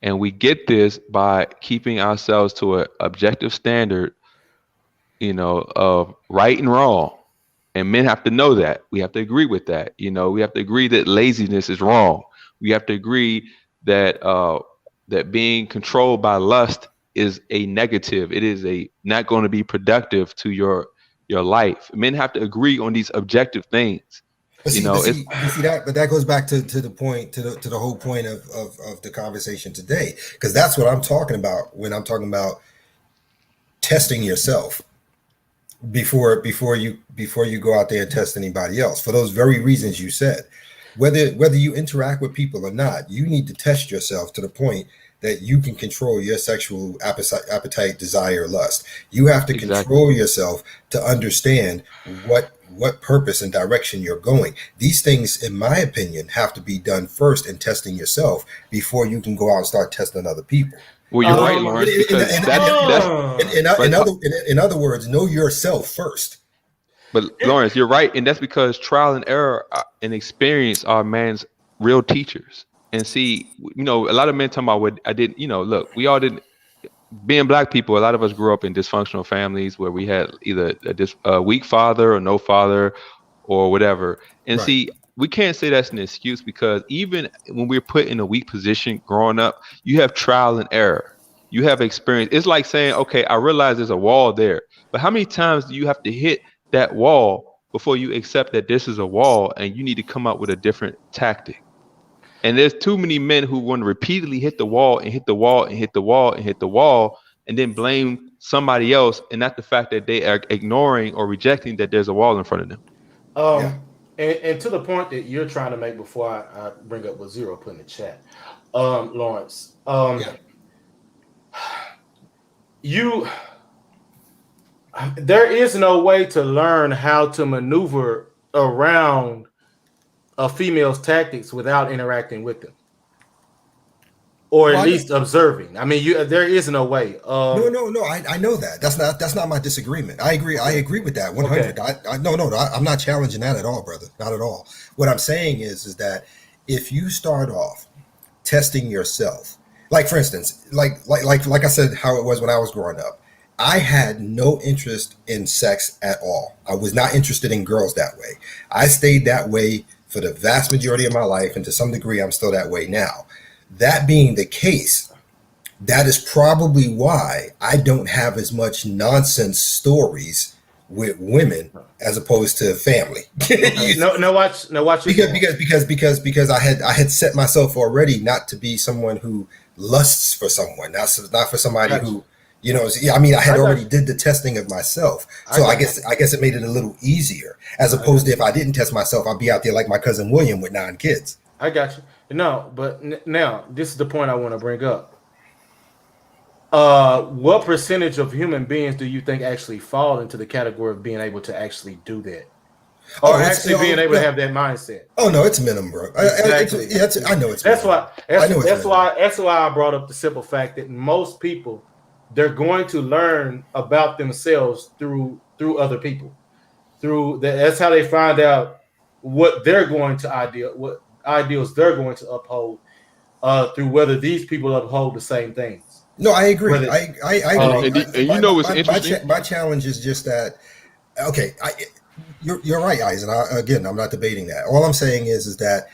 And we get this by keeping ourselves to an objective standard, of right and wrong. And men have to know that. We have to agree with that. We have to agree that laziness is wrong. We have to agree that that being controlled by lust is a negative. It is not going to be productive to your life. Men have to agree on these objective things. But that goes back to the point, to the whole point of the conversation today, because that's what I'm talking about when I'm talking about testing yourself before you go out there and test anybody else, for those very reasons you said. Whether you interact with people or not, you need to test yourself to the point that you can control your sexual appetite, desire, lust. You have to control yourself to understand what purpose and direction you're going. These things, in my opinion, have to be done first in testing yourself before you can go out and start testing other people. Well, you're right, Lawrence. In other words, know yourself first. But Lawrence, you're right, and that's because trial and error and experience are man's real teachers. And see, a lot of men talking about what I didn't. Look, we all didn't. Being black people, a lot of us grew up in dysfunctional families where we had either a weak father or no father, or whatever. And see, we can't say that's an excuse, because even when we're put in a weak position growing up, you have trial and error. You have experience. It's like saying, okay, I realize there's a wall there, but how many times do you have to hit that wall before you accept that this is a wall and you need to come up with a different tactic? And there's too many men who want to repeatedly hit the wall and hit the wall and hit the wall and hit the wall, and then blame somebody else, and not the fact that they are ignoring or rejecting that there's a wall in front of them. And to the point that you're trying to make before I bring up what Zero put in the chat, Lawrence, there is no way to learn how to maneuver around a female's tactics without interacting with them, or at least observing. I mean, there is no way. No. I know that. That's not my disagreement. I agree with that 100. Okay. I'm not challenging that at all, brother. Not at all. What I'm saying is that if you start off testing yourself, like for instance, like I said, how it was when I was growing up, I had no interest in sex at all. I was not interested in girls that way. I stayed that way for the vast majority of my life, and to some degree, I'm still that way now. That being the case, that is probably why I don't have as much nonsense stories with women as opposed to family. Watch because I had set myself already not to be someone who lusts for someone, not for somebody who. I had already did the testing of myself. So I guess it made it a little easier, as opposed to if I didn't test myself, I'd be out there like my cousin William with 9 kids. I got you. No, but now this is the point I want to bring up. What percentage of human beings do you think actually fall into the category of being able to actually do that? Or being able to have that mindset? Oh no, it's minimum, bro. Exactly. I know it's. That's why I brought up the simple fact that most people, they're going to learn about themselves through other people. That's how they find out what ideals they're going to uphold through whether these people uphold the same things. No, I agree. Whether, I agree. And you know what's interesting? My challenge is just that. Okay, you're right, Eisen. Again, I'm not debating that. All I'm saying is that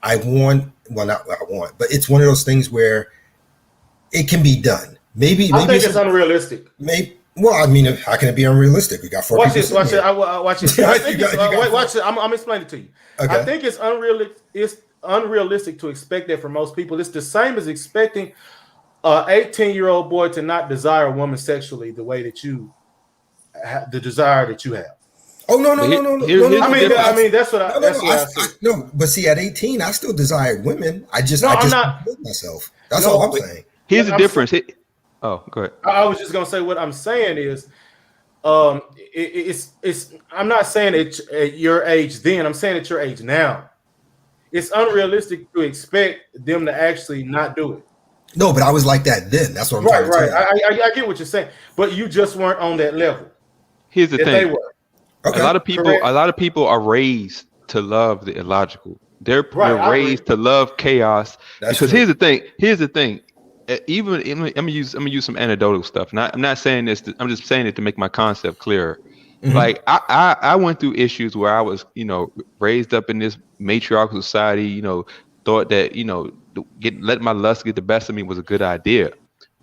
not I want, but it's one of those things where it can be done. Maybe I think it's unrealistic. Well, I mean, how can it be unrealistic? We got four Watch people. This. Watch it. Watch it. I think watch it. I'm explaining it to you. Okay. I think it's unrealistic. It's unrealistic to expect that for most people. It's the same as expecting an 18-year-old boy to not desire a woman sexually the way that you have the desire that you have. Oh no! I mean that's what I said. No, but see, at 18, I still desired women. I just killed myself. That's all I'm saying. Here's the difference. Go ahead. I was just gonna say what I'm saying is, it's. I'm not saying at your age then. I'm saying at your age now. It's unrealistic to expect them to actually not do it. No, but I was like that then. That's what I'm trying to tell you. I get what you're saying, but you just weren't on that level. Here's the thing. They were. Okay. A lot of people are raised to love the illogical. They're raised to love chaos. That's because true. here's the thing. Even I'm gonna use some anecdotal stuff. And I'm not saying this. I'm just saying it to make my concept clearer. Mm-hmm. Like I went through issues where I was, raised up in this matriarchal society. Thought that let my lust get the best of me was a good idea.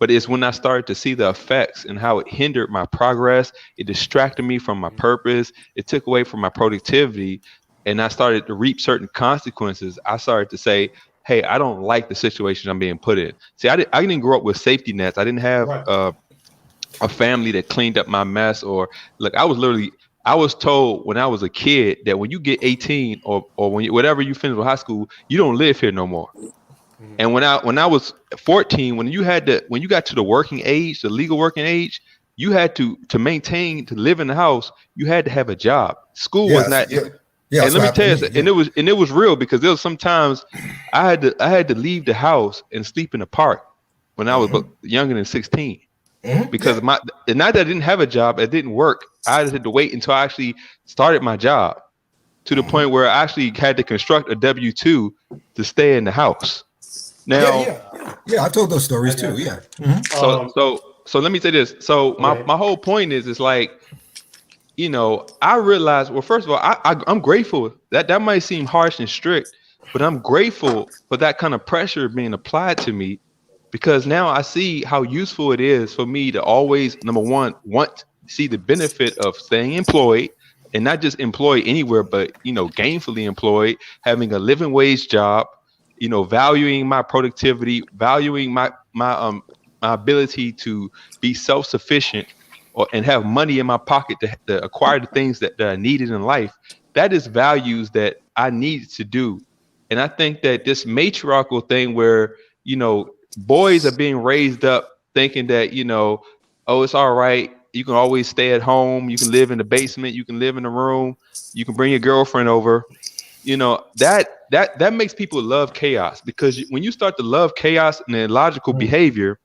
But it's when I started to see the effects and how it hindered my progress, it distracted me from my purpose, it took away from my productivity, and I started to reap certain consequences. I started to say, hey, I don't like the situation I'm being put in. See, I didn't grow up with safety nets. I didn't have a family that cleaned up my mess. Or look, I was told when I was a kid that when you get 18 or whatever you finish with high school, you don't live here no more. And when I was 14, when you got to the working age, the legal working age, you had to live in the house, you had to have a job. School was not. Yeah. And let me tell you, and it was real, because there was sometimes I had to leave the house and sleep in the park when I was younger than 16. Because not that I didn't have a job, it didn't work. I just had to wait until I actually started my job, to the point where I actually had to construct a W-2 to stay in the house. Now, I've told those stories too. Yeah. Mm-hmm. So let me say this. So my whole point is like, I realized, well, first of all, I'm grateful that might seem harsh and strict, but I'm grateful for that kind of pressure being applied to me, because now I see how useful it is for me to always, number one, want to see the benefit of staying employed, and not just employed anywhere, but gainfully employed, having a living wage job, valuing my productivity, valuing my ability to be self-sufficient, and have money in my pocket to acquire the things that are needed in life. That is values that I need to do. And I think that this matriarchal thing where, boys are being raised up thinking that, oh, it's all right. You can always stay at home. You can live in the basement. You can live in the room. You can bring your girlfriend over. That makes people love chaos, because when you start to love chaos and illogical behavior,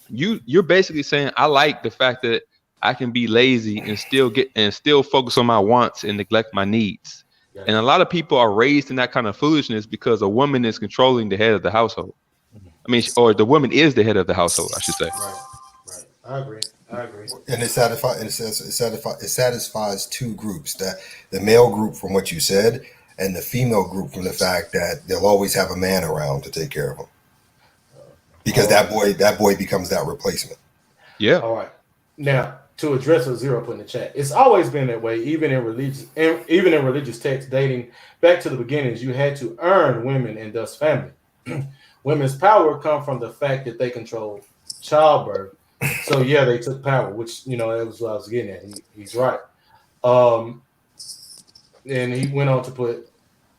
you're basically saying, I like the fact that I can be lazy and still focus on my wants and neglect my needs. Yeah. And a lot of people are raised in that kind of foolishness because a woman is controlling the head of the household. I mean, or the woman is the head of the household, I should say. Right. I agree. And it satisfies two groups: the male group from what you said, and the female group from the fact that they'll always have a man around to take care of them. Because that boy becomes that replacement. Yeah. All right. Now, to address what Zero put in the chat, it's always been that way, even in religious texts dating back to the beginnings. You had to earn women and thus family. Women's power come from the fact that they control childbirth. So yeah, they took power, which that was what I was getting at. He's right. And he went on to put,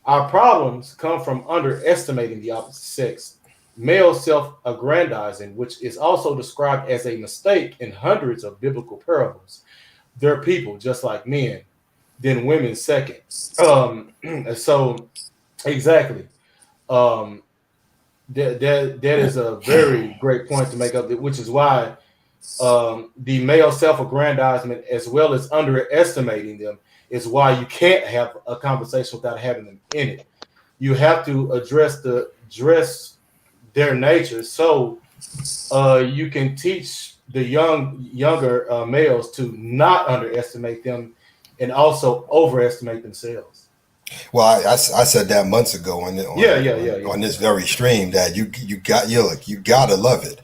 our problems come from underestimating the opposite sex. Male self-aggrandizing, which is also described as a mistake in hundreds of biblical parables. They're people just like men, then women second. So exactly. That is a very great point to make up, which is why the male self-aggrandizement, as well as underestimating them, is why you can't have a conversation without having them in it. You have to address their nature, so you can teach the younger males to not underestimate them and also overestimate themselves. Well, I said that months ago on this very stream that you gotta love it.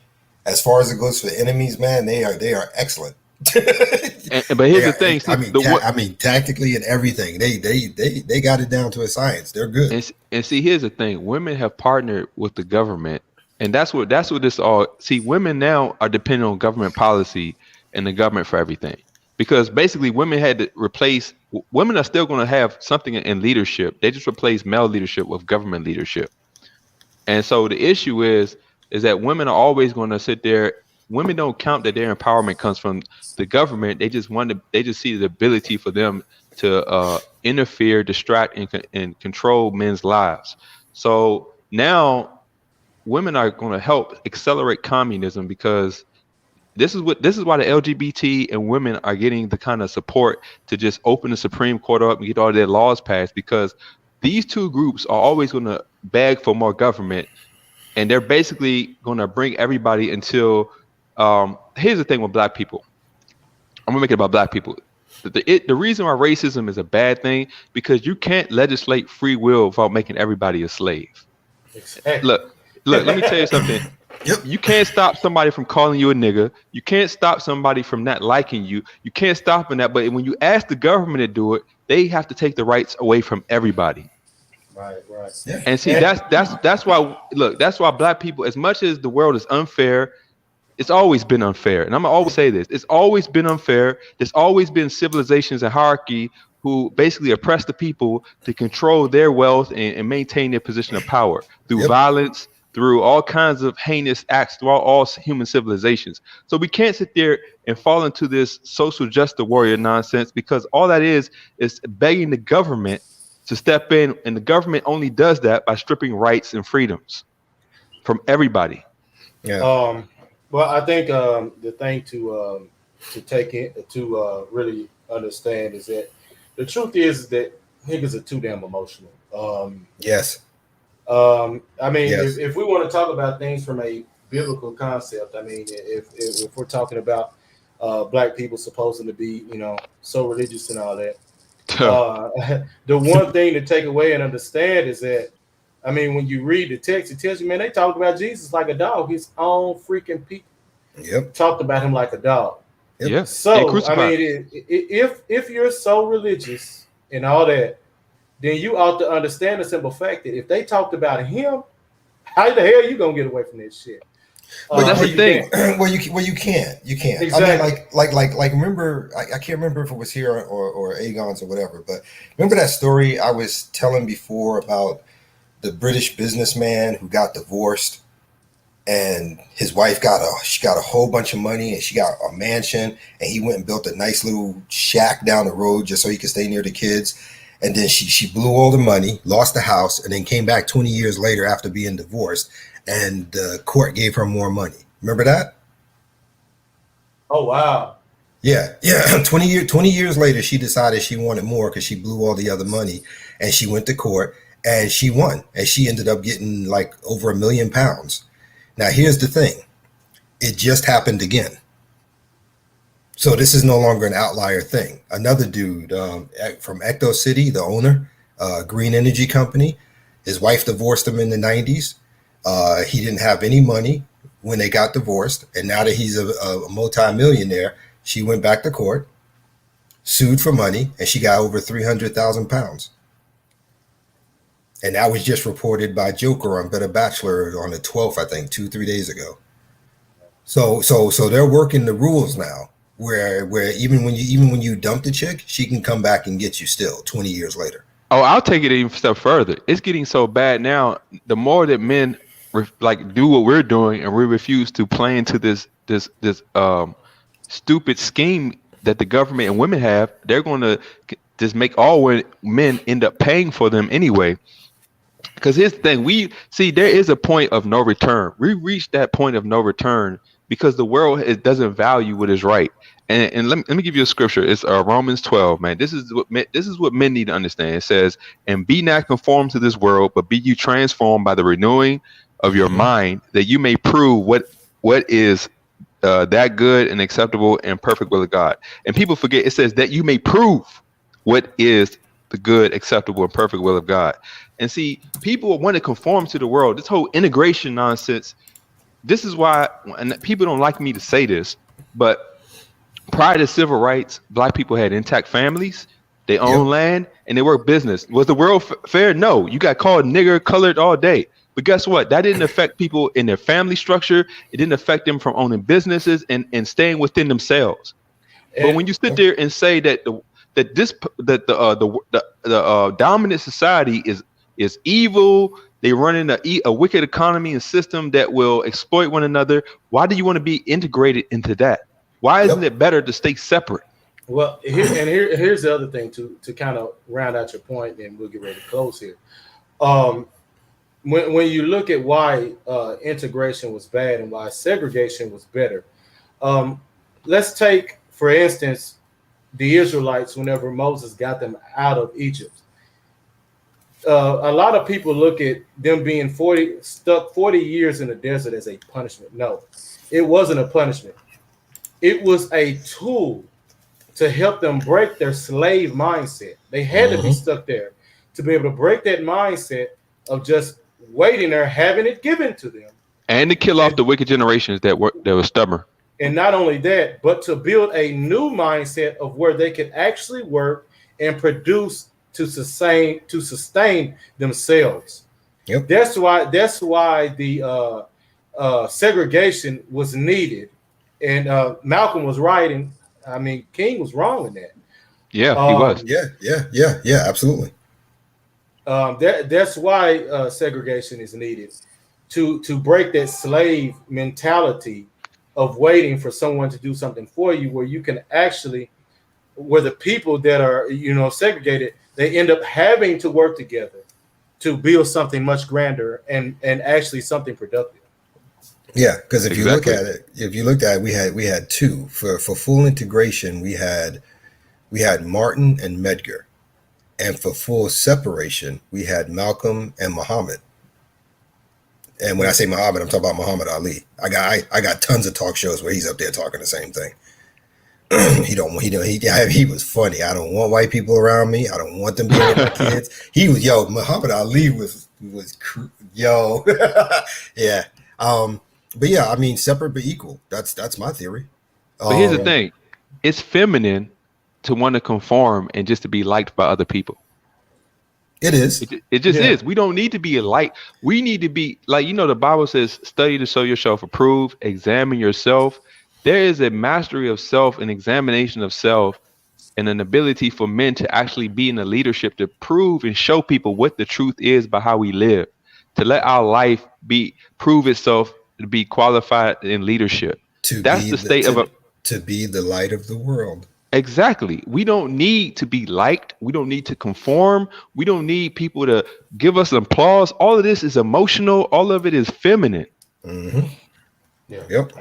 As far as it goes for enemies, man, they are excellent. But here's the thing. See, I mean, tactically and everything, they got it down to a science. They're good. And see, here's the thing: women have partnered with the government, and that's what this all. See, women now are dependent on government policy and the government for everything, because basically, women had to replace. Women are still going to have something in leadership. They just replace male leadership with government leadership, and so the issue is that women are always going to sit there. Women don't count that their empowerment comes from the government. They just see the ability for them to interfere, distract, and control men's lives. So now women are going to help accelerate communism, because this is why the LGBT and women are getting the kind of support to just open the Supreme Court up and get all their laws passed, because these two groups are always going to beg for more government, and they're basically going to bring everybody until. Here's the thing with black people. I'm gonna make it about black people. The reason why racism is a bad thing, because you can't legislate free will without making everybody a slave. Exactly. Look, let me tell you something. Yep. You can't stop somebody from calling you a nigga. You can't stop somebody from not liking you. You can't stop that. But when you ask the government to do it, they have to take the rights away from everybody. Right. Yeah. And see, that's why black people, as much as the world is unfair, it's always been unfair. And I'm going to always say this. It's always been unfair. There's always been civilizations and hierarchy who basically oppress the people to control their wealth and maintain their position of power through violence, through all kinds of heinous acts throughout all human civilizations. So we can't sit there and fall into this social justice warrior nonsense, because all that is begging the government to step in. And the government only does that by stripping rights and freedoms from everybody. Yeah. Well, I think the thing to take it to really understand is that the truth is that niggas are too damn emotional. Yes. I mean, if we want to talk about things from a biblical concept, I mean, if we're talking about black people supposed to be, so religious and all that, the one thing to take away and understand is that, I mean, when you read the text, it tells you, man, they talked about Jesus like a dog. His own freaking people talked about him like a dog. Yep. So, I mean, if you're so religious and all that, then you ought to understand the simple fact that if they talked about him, how the hell are you going to get away from this shit? But that's the thing. You can't. Exactly. I mean, like remember, I can't remember if it was here or Aegon's or whatever, but remember that story I was telling before about the British businessman who got divorced, and his wife got a whole bunch of money, and she got a mansion, and he went and built a nice little shack down the road just so he could stay near the kids. And then she blew all the money, lost the house, and then came back 20 years later after being divorced, and the court gave her more money. Remember that? Oh, wow. Yeah. 20 years later, she decided she wanted more because she blew all the other money, and she went to court. And she won, and she ended up getting like over £1 million. Now, here's the thing. It just happened again. So this is no longer an outlier thing. Another dude from Ecto City, the owner, green energy company, his wife divorced him in the 90s. He didn't have any money when they got divorced. And now that he's a multi-millionaire, she went back to court, sued for money, and she got over 300,000 pounds. And that was just reported by Joker on Better Bachelor on the 12th, I think, 2-3 days ago. So they're working the rules now, where even when you dump the chick, she can come back and get you still 20 years later. Oh, I'll take it even a step further. It's getting so bad now. The more that men do what we're doing, and we refuse to play into this stupid scheme that the government and women have, they're going to just make all men end up paying for them anyway. Because here's the thing, we see there is a point of no return. We reached that point of no return because the world doesn't value what is right. And let me give you a scripture. It's Romans 12, man. This is what men need to understand. It says, "And be not conformed to this world, but be you transformed by the renewing of your mind, that you may prove what is that good and acceptable and perfect will of God." And people forget it says that you may prove what is the good, acceptable, and perfect will of God. And see, people want to conform to the world. This whole integration nonsense. This is why, and people don't like me to say this, but prior to civil rights, black people had intact families, they own land, and they work business. Was the world fair? No. You got called nigger, colored all day. But guess what? That didn't affect people in their family structure. It didn't affect them from owning businesses and staying within themselves. But when you sit there and say that the dominant society is evil, they run in a wicked economy and system that will exploit one another, why do you want to be integrated into that? Why isn't it better to stay separate? Well, here's the other thing to kind of round out your point, and we'll get ready to close here. When you look at why integration was bad and why segregation was better, let's take, for instance, the Israelites whenever Moses got them out of Egypt. A lot of people look at them being stuck 40 years in the desert as a punishment. No, it wasn't a punishment. It was a tool to help them break their slave mindset. They had to be stuck there to be able to break that mindset of just waiting there, having it given to them, and to kill off the wicked generations that were stubborn. And not only that, but to build a new mindset of where they could actually work and produce to sustain themselves. Yep. That's why the segregation was needed. And Malcolm was right, and I mean King was wrong in that. Yeah, he was. Yeah, absolutely. That's why segregation is needed to break that slave mentality of waiting for someone to do something for you, where you can actually, where the people that are segregated, they end up having to work together to build something much grander and actually something productive. Yeah, because if you looked at it, we had two for full integration. We had Martin and Medgar, and for full separation, we had Malcolm and Muhammad. And when I say Muhammad, I'm talking about Muhammad Ali. I got tons of talk shows where he's up there talking the same thing. He was funny. I don't want white people around me. I don't want them being my kids. Muhammad Ali was yeah. But yeah, I mean, separate but equal. That's my theory. But here's the thing: it's feminine to want to conform and just to be liked by other people. It is. It just is. We don't need to be alike. We need to be like, the Bible says, study to show yourself approved, examine yourself. There is a mastery of self, an examination of self, and an ability for men to actually be in the leadership to prove and show people what the truth is by how we live, to let our life prove itself to be qualified in leadership. That's the state to be the light of the world. Exactly. We don't need to be liked. We don't need to conform. We don't need people to give us applause. All of this is emotional. All of it is feminine. Mm-hmm. Yeah. Yep.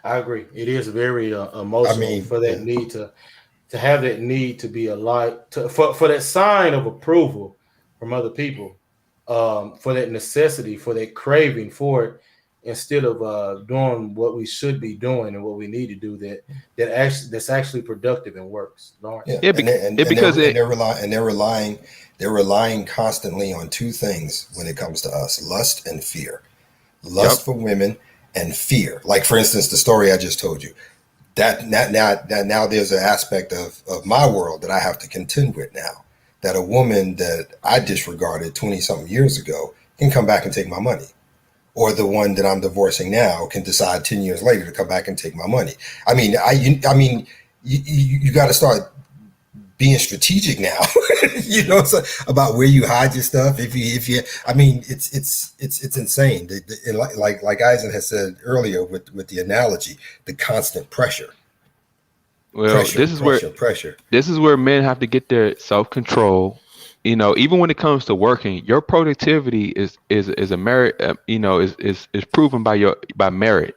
I agree. It is very emotional for that need to have that need to be alike, for that sign of approval from other people, for that necessity, for that craving for it, instead of doing what we should be doing and what we need to do that's actually productive and works. They're relying constantly on two things when it comes to us: lust and fear. Lust for women and fear. Like, for instance, the story I just told you. That now there's an aspect of my world that I have to contend with now. That a woman that I disregarded 20-something years ago can come back and take my money. Or the one that I'm divorcing now can decide 10 years later to come back and take my money. I mean, you got to start being strategic now, so about where you hide your stuff. If you, it's insane. Like Eisen has said earlier with the analogy, the constant pressure. Well, this is where men have to get their self-control. Even when it comes to working, your productivity is a merit. Is proven by merit.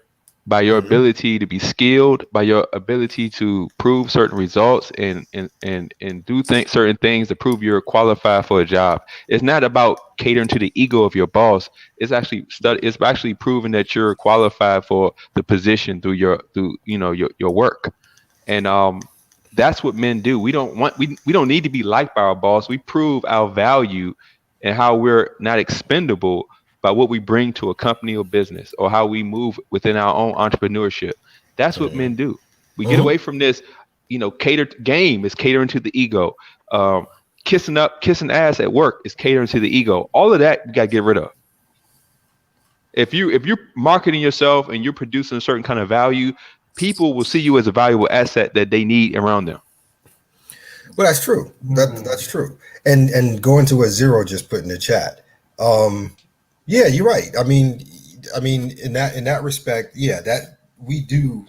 by your ability to be skilled, by your ability to prove certain results and do certain things to prove you're qualified for a job. It's not about catering to the ego of your boss. It's actually it's actually proving that you're qualified for the position through your work. And that's what men do. We don't need to be liked by our boss. We prove our value and how we're not expendable by what we bring to a company or business, or how we move within our own entrepreneurship. That's what men do. We get away from this, game is catering to the ego. Kissing ass at work is catering to the ego. All of that you gotta get rid of. If you're marketing yourself and you're producing a certain kind of value, people will see you as a valuable asset that they need around them. Well, that's true. That's true. And going to what Zero just put in the chat. Yeah, you're right. I mean, in that respect, yeah, that we do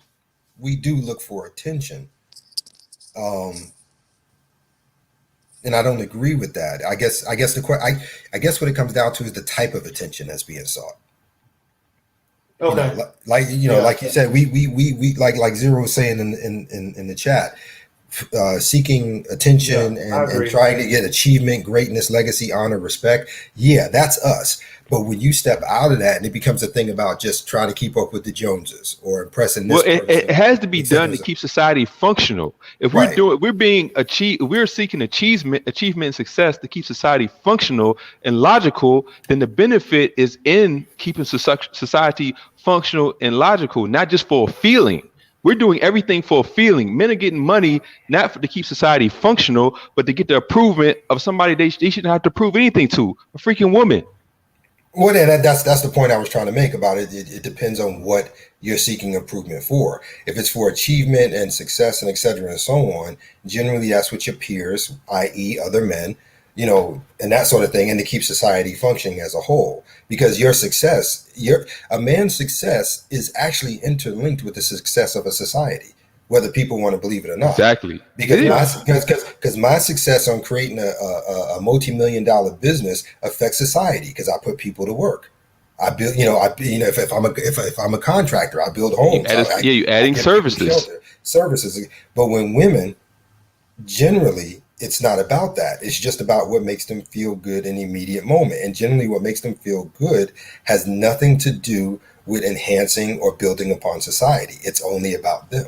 look for attention. And I don't agree with that. I guess what it comes down to is the type of attention that's being sought. Okay. Like you said, we like Zero was saying in the chat, seeking attention and trying to get achievement, greatness, legacy, honor, respect. Yeah, that's us. But when you step out of that and it becomes a thing about just trying to keep up with the Joneses or impressing this person, it has to be done to keep society functional. If we're seeking achievement and success to keep society functional and logical, then the benefit is in keeping society functional and logical, not just for a feeling. We're doing everything for a feeling. Men are getting money not to keep society functional, but to get the approval of somebody they shouldn't have to prove anything to, a freaking woman. Well, that's the point I was trying to make about it. It depends on what you're seeking improvement for. If it's for achievement and success and et cetera and so on, generally that's what your peers, i.e. other men, and that sort of thing, and to keep society functioning as a whole. Because a man's success is actually interlinked with the success of a society, whether people want to believe it or not. Exactly. Because my success on creating a multi-million-dollar business affects society because I put people to work. I build, if I'm a contractor, I build homes. You're adding services. But when women, generally, it's not about that. It's just about what makes them feel good in the immediate moment. And generally what makes them feel good has nothing to do with enhancing or building upon society. It's only about them.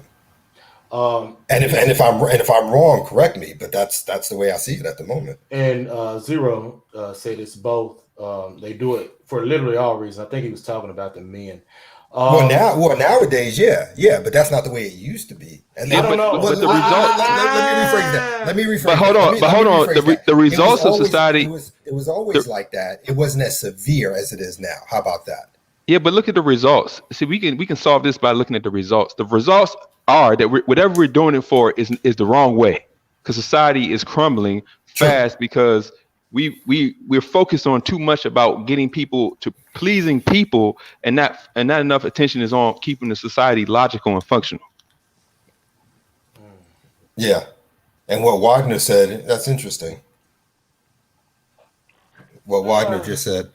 And if I'm wrong, correct me, but that's the way I see it at the moment. And Zero said it's both. They do it for literally all reasons. I think he was talking about the men. Nowadays, yeah, but that's not the way it used to be. And I don't know. But the results. Let me rephrase that. But hold on. The results of society. It was always like that. It wasn't as severe as it is now. How about that? Yeah, but look at the results. See, we can solve this by looking at the results. The results are that whatever we're doing it for is the wrong way, because society is crumbling fast because we're focused on too much about getting people to pleasing people, and not enough attention is on keeping the society logical and functional. Yeah, and what Wagner said, that's interesting. What Wagner just said,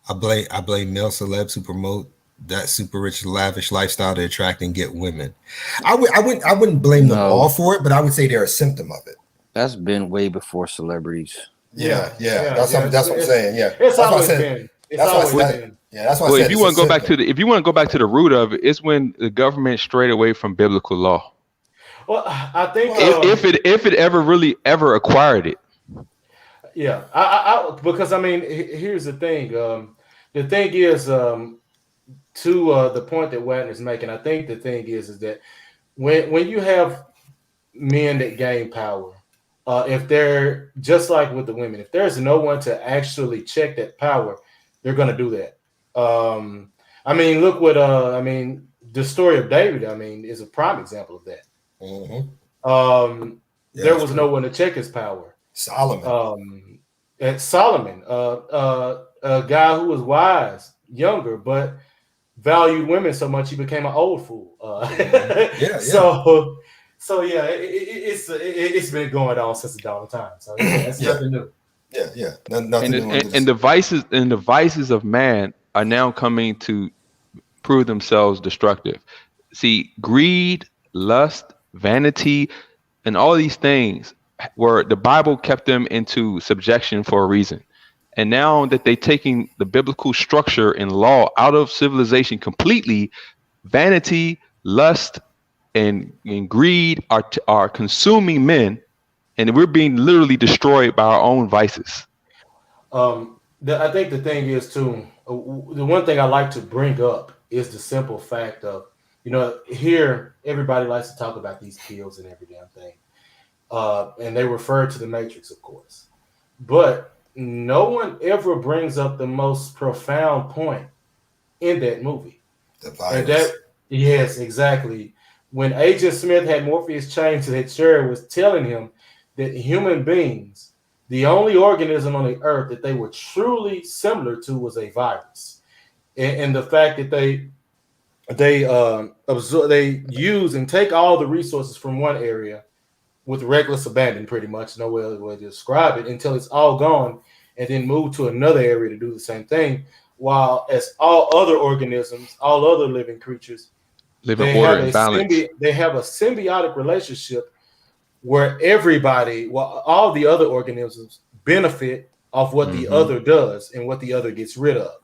I blame male celebs who promote that super rich, lavish lifestyle to attract and get women. I wouldn't blame them all for it, but I would say they're a symptom of it. That's been way before celebrities. Yeah. That's what I'm saying. Yeah, it's always been. That's why if you want to go back to the root of it, it's when the government strayed away from biblical law. Well, I think if it ever acquired it. Yeah, I because here's the thing. The thing is, to the point that Wagner's making, I think the thing is that when you have men that gain power, if they're just like with the women, if there's no one to actually check that power, they're going to do that. Look what the story of David, is a prime example of that. Mm-hmm. There was no one to check his power. Solomon, a guy who was wise, younger, but valued women so much he became an old fool. So it's been going on since the dawn of time. So it's nothing new. Yeah. Nothing new. And the vices of man are now coming to prove themselves destructive. See, greed, lust, vanity, and all these things were the Bible kept them into subjection for a reason. And now that they're taking the biblical structure and law out of civilization completely, vanity, lust, and greed are consuming men, and we're being literally destroyed by our own vices. I think the thing is too. The one thing I like to bring up is the simple fact of, here everybody likes to talk about these pills and every damn thing, and they refer to the Matrix, of course, but no one ever brings up the most profound point in that movie. The virus. And that, yes, exactly. When Agent Smith had Morpheus chained to that chair, was telling him that human beings, the only organism on the earth that they were truly similar to was a virus, and the fact that they use and take all the resources from one area with reckless abandon, pretty much, no way to describe it, until it's all gone, and then move to another area to do the same thing. While as all other organisms, all other living creatures, Live in order and balance. they have a symbiotic relationship where all the other organisms benefit off what the other does and what the other gets rid of,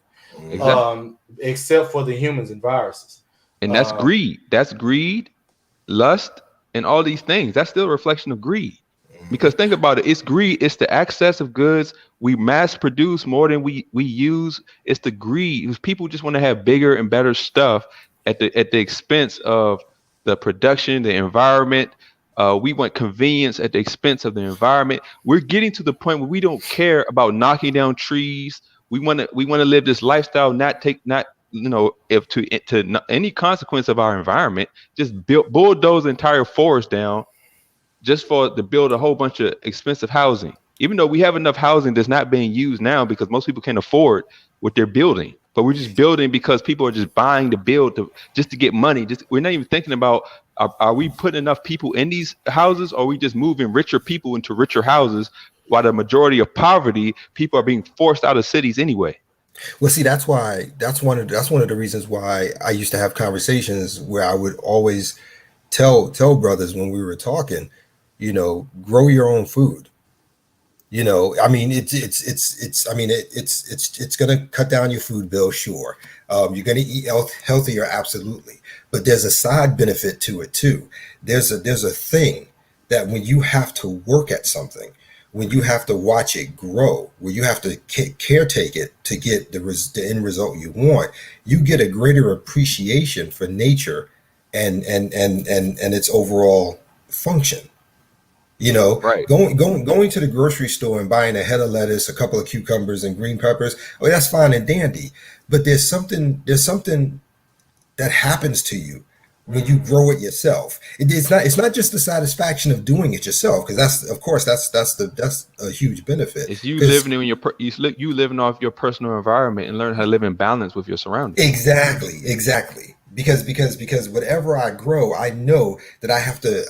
except for the humans and viruses. And that's greed. That's greed, lust, and all these things. That's still a reflection of greed. Because think about it, it's greed. It's the excess of goods. We mass produce more than we use. It's the greed. People just want to have bigger and better stuff at the expense of the production, the environment. We want convenience at the expense of the environment. We're getting to the point where we don't care about knocking down trees. We want to live this lifestyle, not if to any consequence of our environment, just bulldoze the entire forest down just to build a whole bunch of expensive housing. Even though we have enough housing that's not being used now because most people can't afford what they're building. But we're just building because people are just buying to build just to get money. We're not even thinking about, are we putting enough people in these houses, or are we just moving richer people into richer houses while the majority of poverty, people are being forced out of cities anyway? Well, see, that's one of the reasons why I used to have conversations where I would always tell brothers when we were talking, grow your own food. I mean, it's going to cut down your food bill. Sure. You're going to eat healthier. Absolutely. But there's a side benefit to it too. There's a thing that when you have to work at something, when you have to watch it grow, when you have to caretake it to get the end result you want, you get a greater appreciation for nature and its overall function. Right. Going to the grocery store and buying a head of lettuce, a couple of cucumbers and green peppers, that's fine and dandy. But there's something that happens to you when you grow it yourself. It's not just the satisfaction of doing it yourself, because that's a huge benefit. It's you living in you living off your personal environment and learn how to live in balance with your surroundings. Exactly. Because whatever I grow, I know that I have to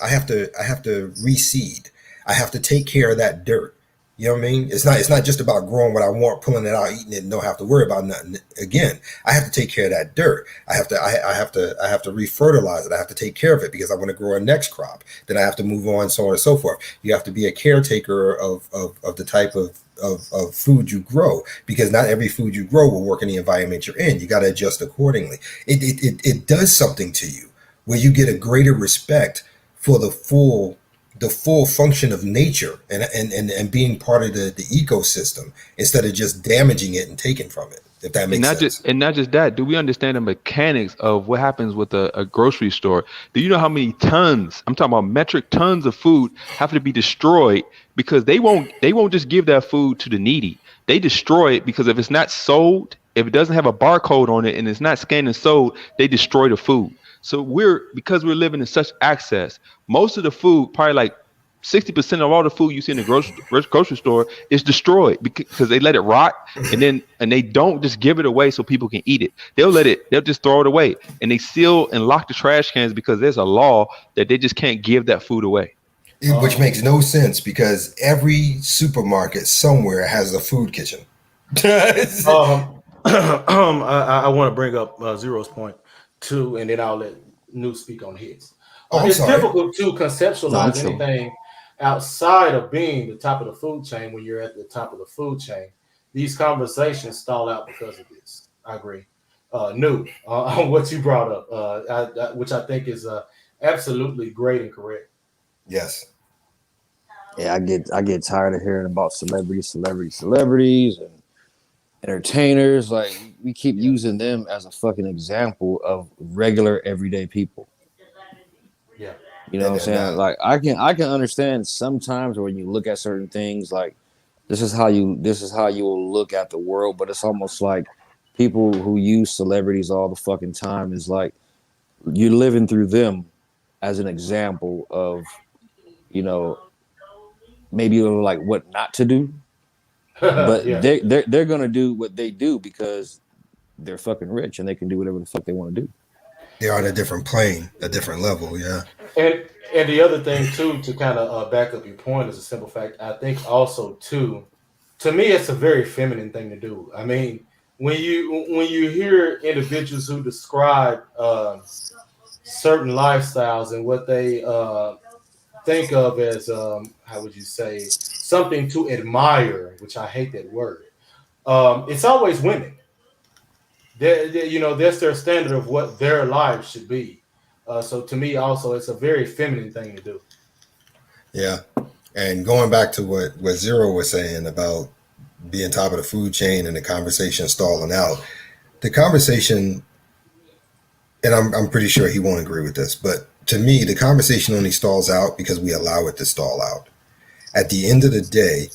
reseed. I have to take care of that dirt. You know what I mean? It's not just about growing what I want, pulling it out, eating it, and don't have to worry about nothing. Again, I have to take care of that dirt. I have to refertilize it. I have to take care of it because I want to grow a next crop. Then I have to move on, so on and so forth. You have to be a caretaker of the type of food you grow, because not every food you grow will work in the environment you're in. You got to adjust accordingly. It does something to you where you get a greater respect for the full function of nature and being part of the ecosystem, instead of just damaging it and taking from it. If that makes sense. Not just that, do we understand the mechanics of what happens with a grocery store? Do you know how many tons, I'm talking about metric tons of food, have to be destroyed because they won't just give that food to the needy. They destroy it because if it's not sold, if it doesn't have a barcode on it and it's not scanned and sold, they destroy the food. So because we're living in such access, most of the food, probably like 60% of all the food you see in the grocery store is destroyed because they let it rot, and they don't just give it away so people can eat it. They'll just throw it away, and they seal and lock the trash cans because there's a law that they just can't give that food away. Which makes no sense, because every supermarket somewhere has a food kitchen. I want to bring up Zero's point. too, and then I'll let New speak on his. Oh, I'm It's sorry. difficult to No, I'm conceptualize chilling. anything outside of being the top of the food chain when you're at the top of the food chain. These conversations stall out because of this. I agree. New on what you brought up, which I think is absolutely great and correct. Yes. Yeah, I get tired of hearing about celebrities, and entertainers. Like we keep Yeah, using them as a fucking example of regular everyday people. yeah, You know what And I'm they're saying? not. Like I can understand sometimes when you look at certain things, like this is how you will look at the world, but it's almost like people who use celebrities all the fucking time is like you're living through them as an example of, you know, maybe like what not to do. But yeah. they're gonna do what they do because they're fucking rich and they can do whatever the fuck they want to do. They're on a Yeah. different plane, a different level. Yeah. And the other thing too, to kind of back up your point, is a simple fact. I think also too, to me, it's a very feminine thing to do. I mean, when you hear individuals who describe certain lifestyles and what they think of as how would you say, something to admire, which I hate that word. It's always women. That's their standard of what their lives should be. So to me, also, it's a very feminine thing to do. Yeah. And going back to what Zero was saying about being top of the food chain and the conversation stalling out, the conversation, and I'm pretty sure he won't agree with this, but to me, the conversation only stalls out because we allow it to stall out. At the end of the day,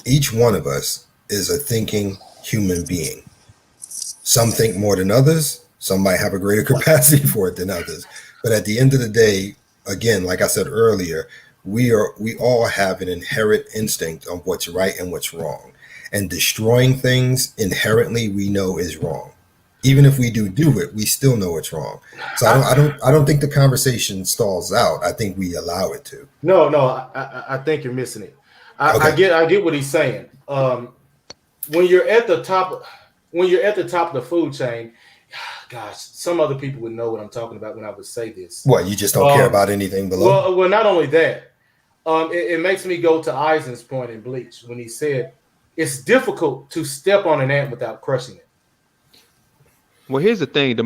each one of us is a thinking human being. Some think more than others. Some might have a greater capacity for it than others. But at the end of the day, again, like I said earlier, we all have an inherent instinct of what's right and what's wrong. And destroying things inherently we know is wrong. Even if we do it, we still know it's wrong. So I don't think the conversation stalls out. I think we allow it to. No, I think you're missing it. I Okay. get what he's saying. When you're at the top, when you're at the top of the food chain, gosh, some other people would know what I'm talking about when I would say this. What, you just don't care about anything below? Well, not only that, it makes me go to Eisen's point in Bleach when he said it's difficult to step on an ant without crushing it. Well, here's the thing: Yeah. the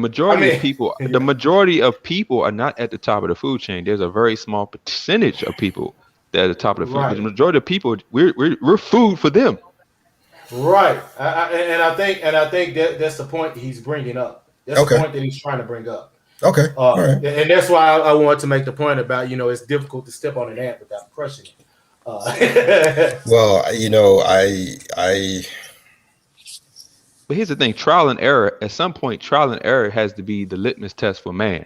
majority of people are not at the top of the food chain. There's a very small percentage of people that are at the top of the food. But the Right. majority of people, we're food for them. Right, and I think that's the point he's bringing up. That's the Okay. point that he's trying to bring up, Okay. All right. and that's why I wanted to make the point about it's difficult to step on an ant without crushing it. Well, I But here's the thing: trial and error. At some point, trial and error has to be the litmus test for man.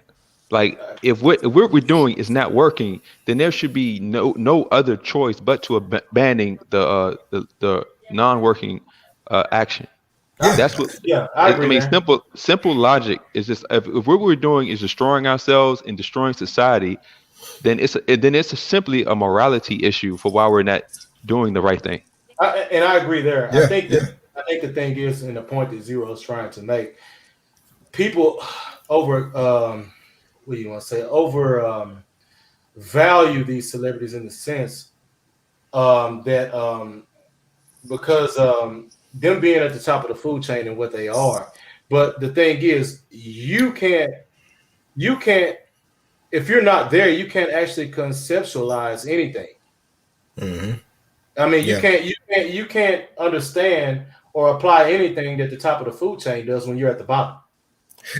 Like if what we're doing is not working, then there should be no other choice but to abandoning the non-working action. yeah. That's what Yeah, I I agree mean. there. Simple logic is just if what we're doing is destroying ourselves and destroying society, then it's simply a morality issue for why we're not doing the right thing. And I agree there. I Yeah. think Yeah. that I think the thing is, and the point that Zero is trying to make, people over what do you want to say, over value these celebrities in the sense that because them being at the top of the food chain and what they are. But the thing is, you can't if you're not there, you can't actually conceptualize anything. Hmm. I mean, you Yeah. can't you can't you can't understand or apply anything that the top of the food chain does when you're at the bottom.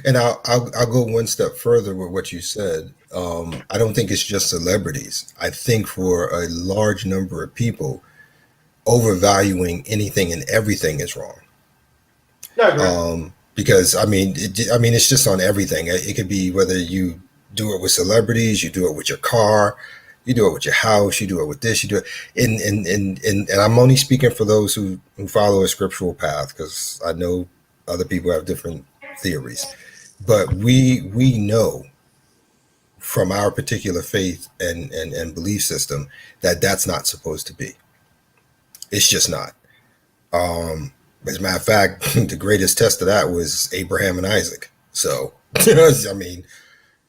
And I'll go one step further with what you said. I don't think it's just celebrities. I think for a large number of people, overvaluing anything and everything is wrong. Yeah, I agree. Because I mean, it's just on everything. It could be whether you do it with celebrities, you do it with your car, you do it with your house, you do it with this, you do it. And I'm only speaking for those who follow a scriptural path, because I know other people have different theories. But we know from our particular faith and belief system that that's not supposed to be. It's just not. As a matter of fact, the greatest test of that was Abraham and Isaac. So I mean,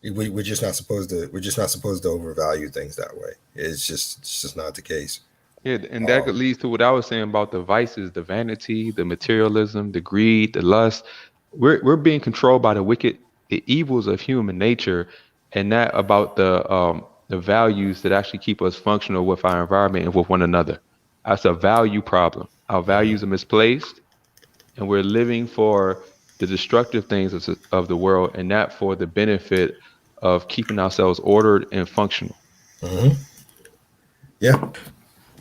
we're just not supposed to. We're just not supposed to overvalue things that way. It's just not the case. Yeah, and that leads to what I was saying about the vices, the vanity, the materialism, the greed, the lust. We're being controlled by the wicked, the evils of human nature, and not about the values that actually keep us functional with our environment and with one another. That's a value problem. Our values are misplaced, and we're living for the destructive things of the world, and not for the benefit of keeping ourselves ordered and functional. Hmm. Yeah,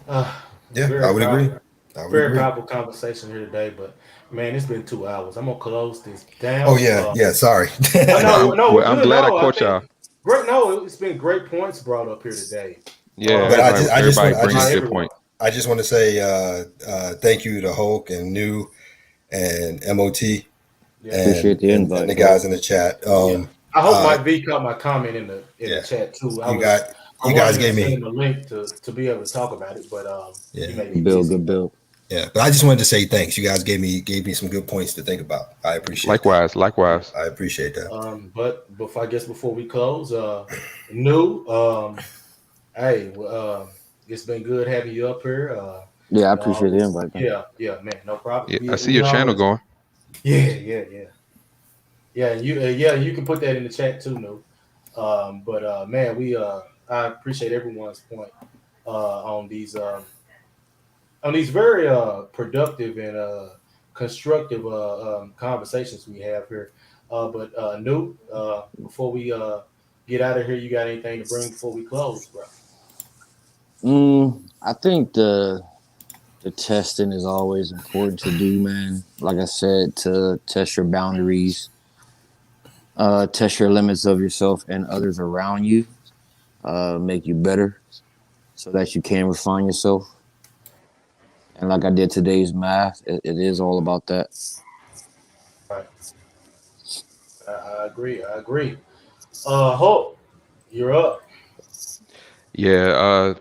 Uh, yeah, I very would agree. powerful, I would very agree. powerful conversation here today. But man, it's been 2 hours. I'm gonna close this Oh down. yeah, yeah. Sorry. Oh, no, no, we're I'm good. glad I No, I caught think y'all. great. No, it's been great points brought up here today. Yeah, But Um, everybody by bringing good everyone. points. I just want to say thank you to Hulk and New and MOT Yeah, Appreciate the and the invite, bro. guys in the chat. yeah. I hope Uh, Mike V caught my comment in the yeah, chat too. you got I you guys wanted to gave send me him a link to be able to talk about it, but he yeah may be Good build, busy. good build. yeah. But I just wanted to say thanks. You guys gave me some good points to think about. I appreciate that. Likewise, likewise. I appreciate that. But before we close, new hey, it's been good having you up here. Yeah, I You know, appreciate the always, invite, man. yeah, man, no problem. Yeah, I see We your channel always, going. yeah. And you can put that in the chat too, new. But man, I appreciate everyone's point on these very productive and constructive conversations we have here. But New, before we get out of here, you got anything to bring before we close, bro? I think the testing is always important to do, man. Like I said, to test your boundaries, test your limits of yourself and others around you, make you better so that you can refine yourself. And like I did today's math, it is all about that. Right. I agree. I agree. Hope, you're up. Yeah,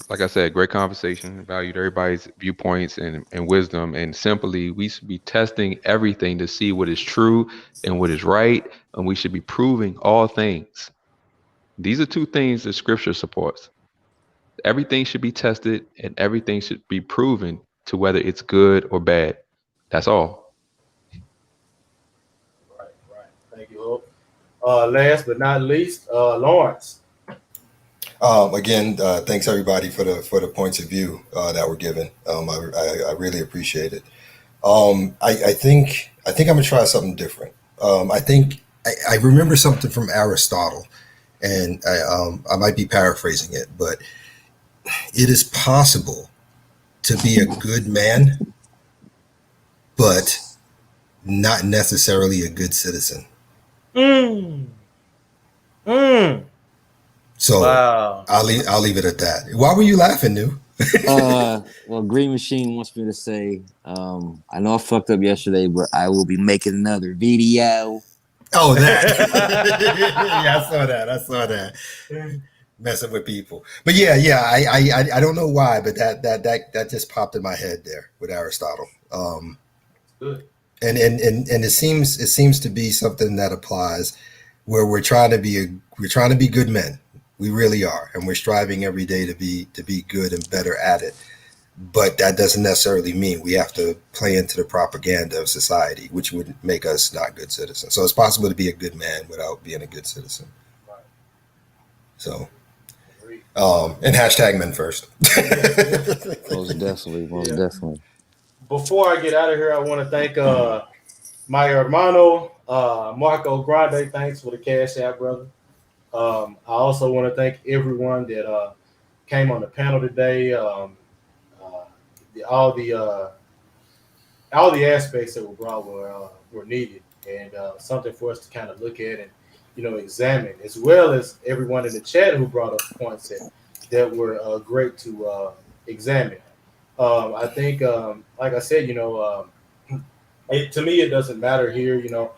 like I said, great conversation. Valued everybody's viewpoints and wisdom. And simply, we should be testing everything to see what is true and what is right. And we should be proving all things. These are two things that scripture supports. Everything should be tested and everything should be proven to whether it's good or bad. That's all. Right, right. Thank you, Hope. Last but not least, Lawrence. Again, thanks everybody for the points of view that were given. I really appreciate it. I think I'm gonna try something different. I remember something from Aristotle, and I might be paraphrasing it, but it is possible to be a good man, but not necessarily a good citizen. Mm. Mm. So Wow. I'll leave it at that. Why were you laughing, New? Well, Green Machine wants me to say, I know I fucked up yesterday, but I will be making another video. Oh, that. Yeah, I saw that. Messing with people, but yeah. I don't know why, but that just popped in my head there with Aristotle. Good. And it seems to be something that applies where we're trying to be good men. We really are, and we're striving every day to be good and better at it. But that doesn't necessarily mean we have to play into the propaganda of society, which would make us not good citizens. So it's possible to be a good man without being a good citizen. Right. So, Agreed. and hashtag men first. Most definitely, most Yeah. definitely. Before I get out of here, I want to thank my hermano, Marco Grande. Thanks for the cash out, brother. I also want to thank everyone that came on the panel today. Uh, the, all the aspects that were brought were needed and something for us to kind of look at and examine, as well as everyone in the chat who brought up points that were great to examine. I think, like I said, to me it doesn't matter here. Your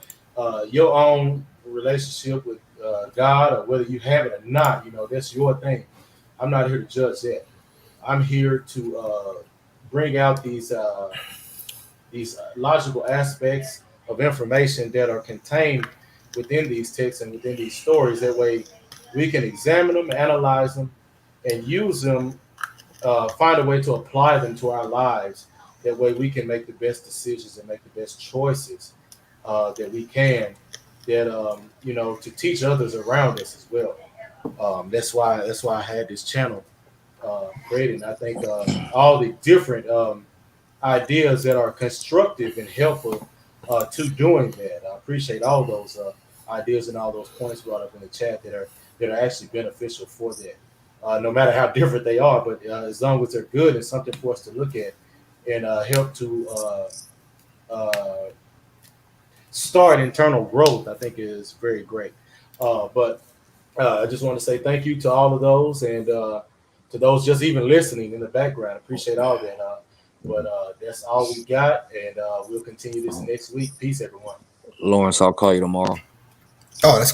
own relationship with God, or whether you have it or not. That's your thing. I'm not here to judge that. I'm here to bring out these logical aspects of information that are contained within these texts and within these stories. That way, we can examine them, analyze them, and use them. Find a way to apply them to our lives. That way, we can make the best decisions and make the best choices that we can. That to teach others around us as well. That's why I had this channel created. And I think all the different ideas that are constructive and helpful to doing that. I appreciate all those ideas and all those points brought up in the chat that are actually beneficial for that. No matter how different they are, but as long as they're good and something for us to look at and help to start internal growth, I think is very great. But I just want to say thank you to all of those and to those just even listening in the background. Appreciate all that. But that's all we got, and we'll continue this next week. Peace, everyone. Lawrence, I'll call you tomorrow. Oh, that's cool.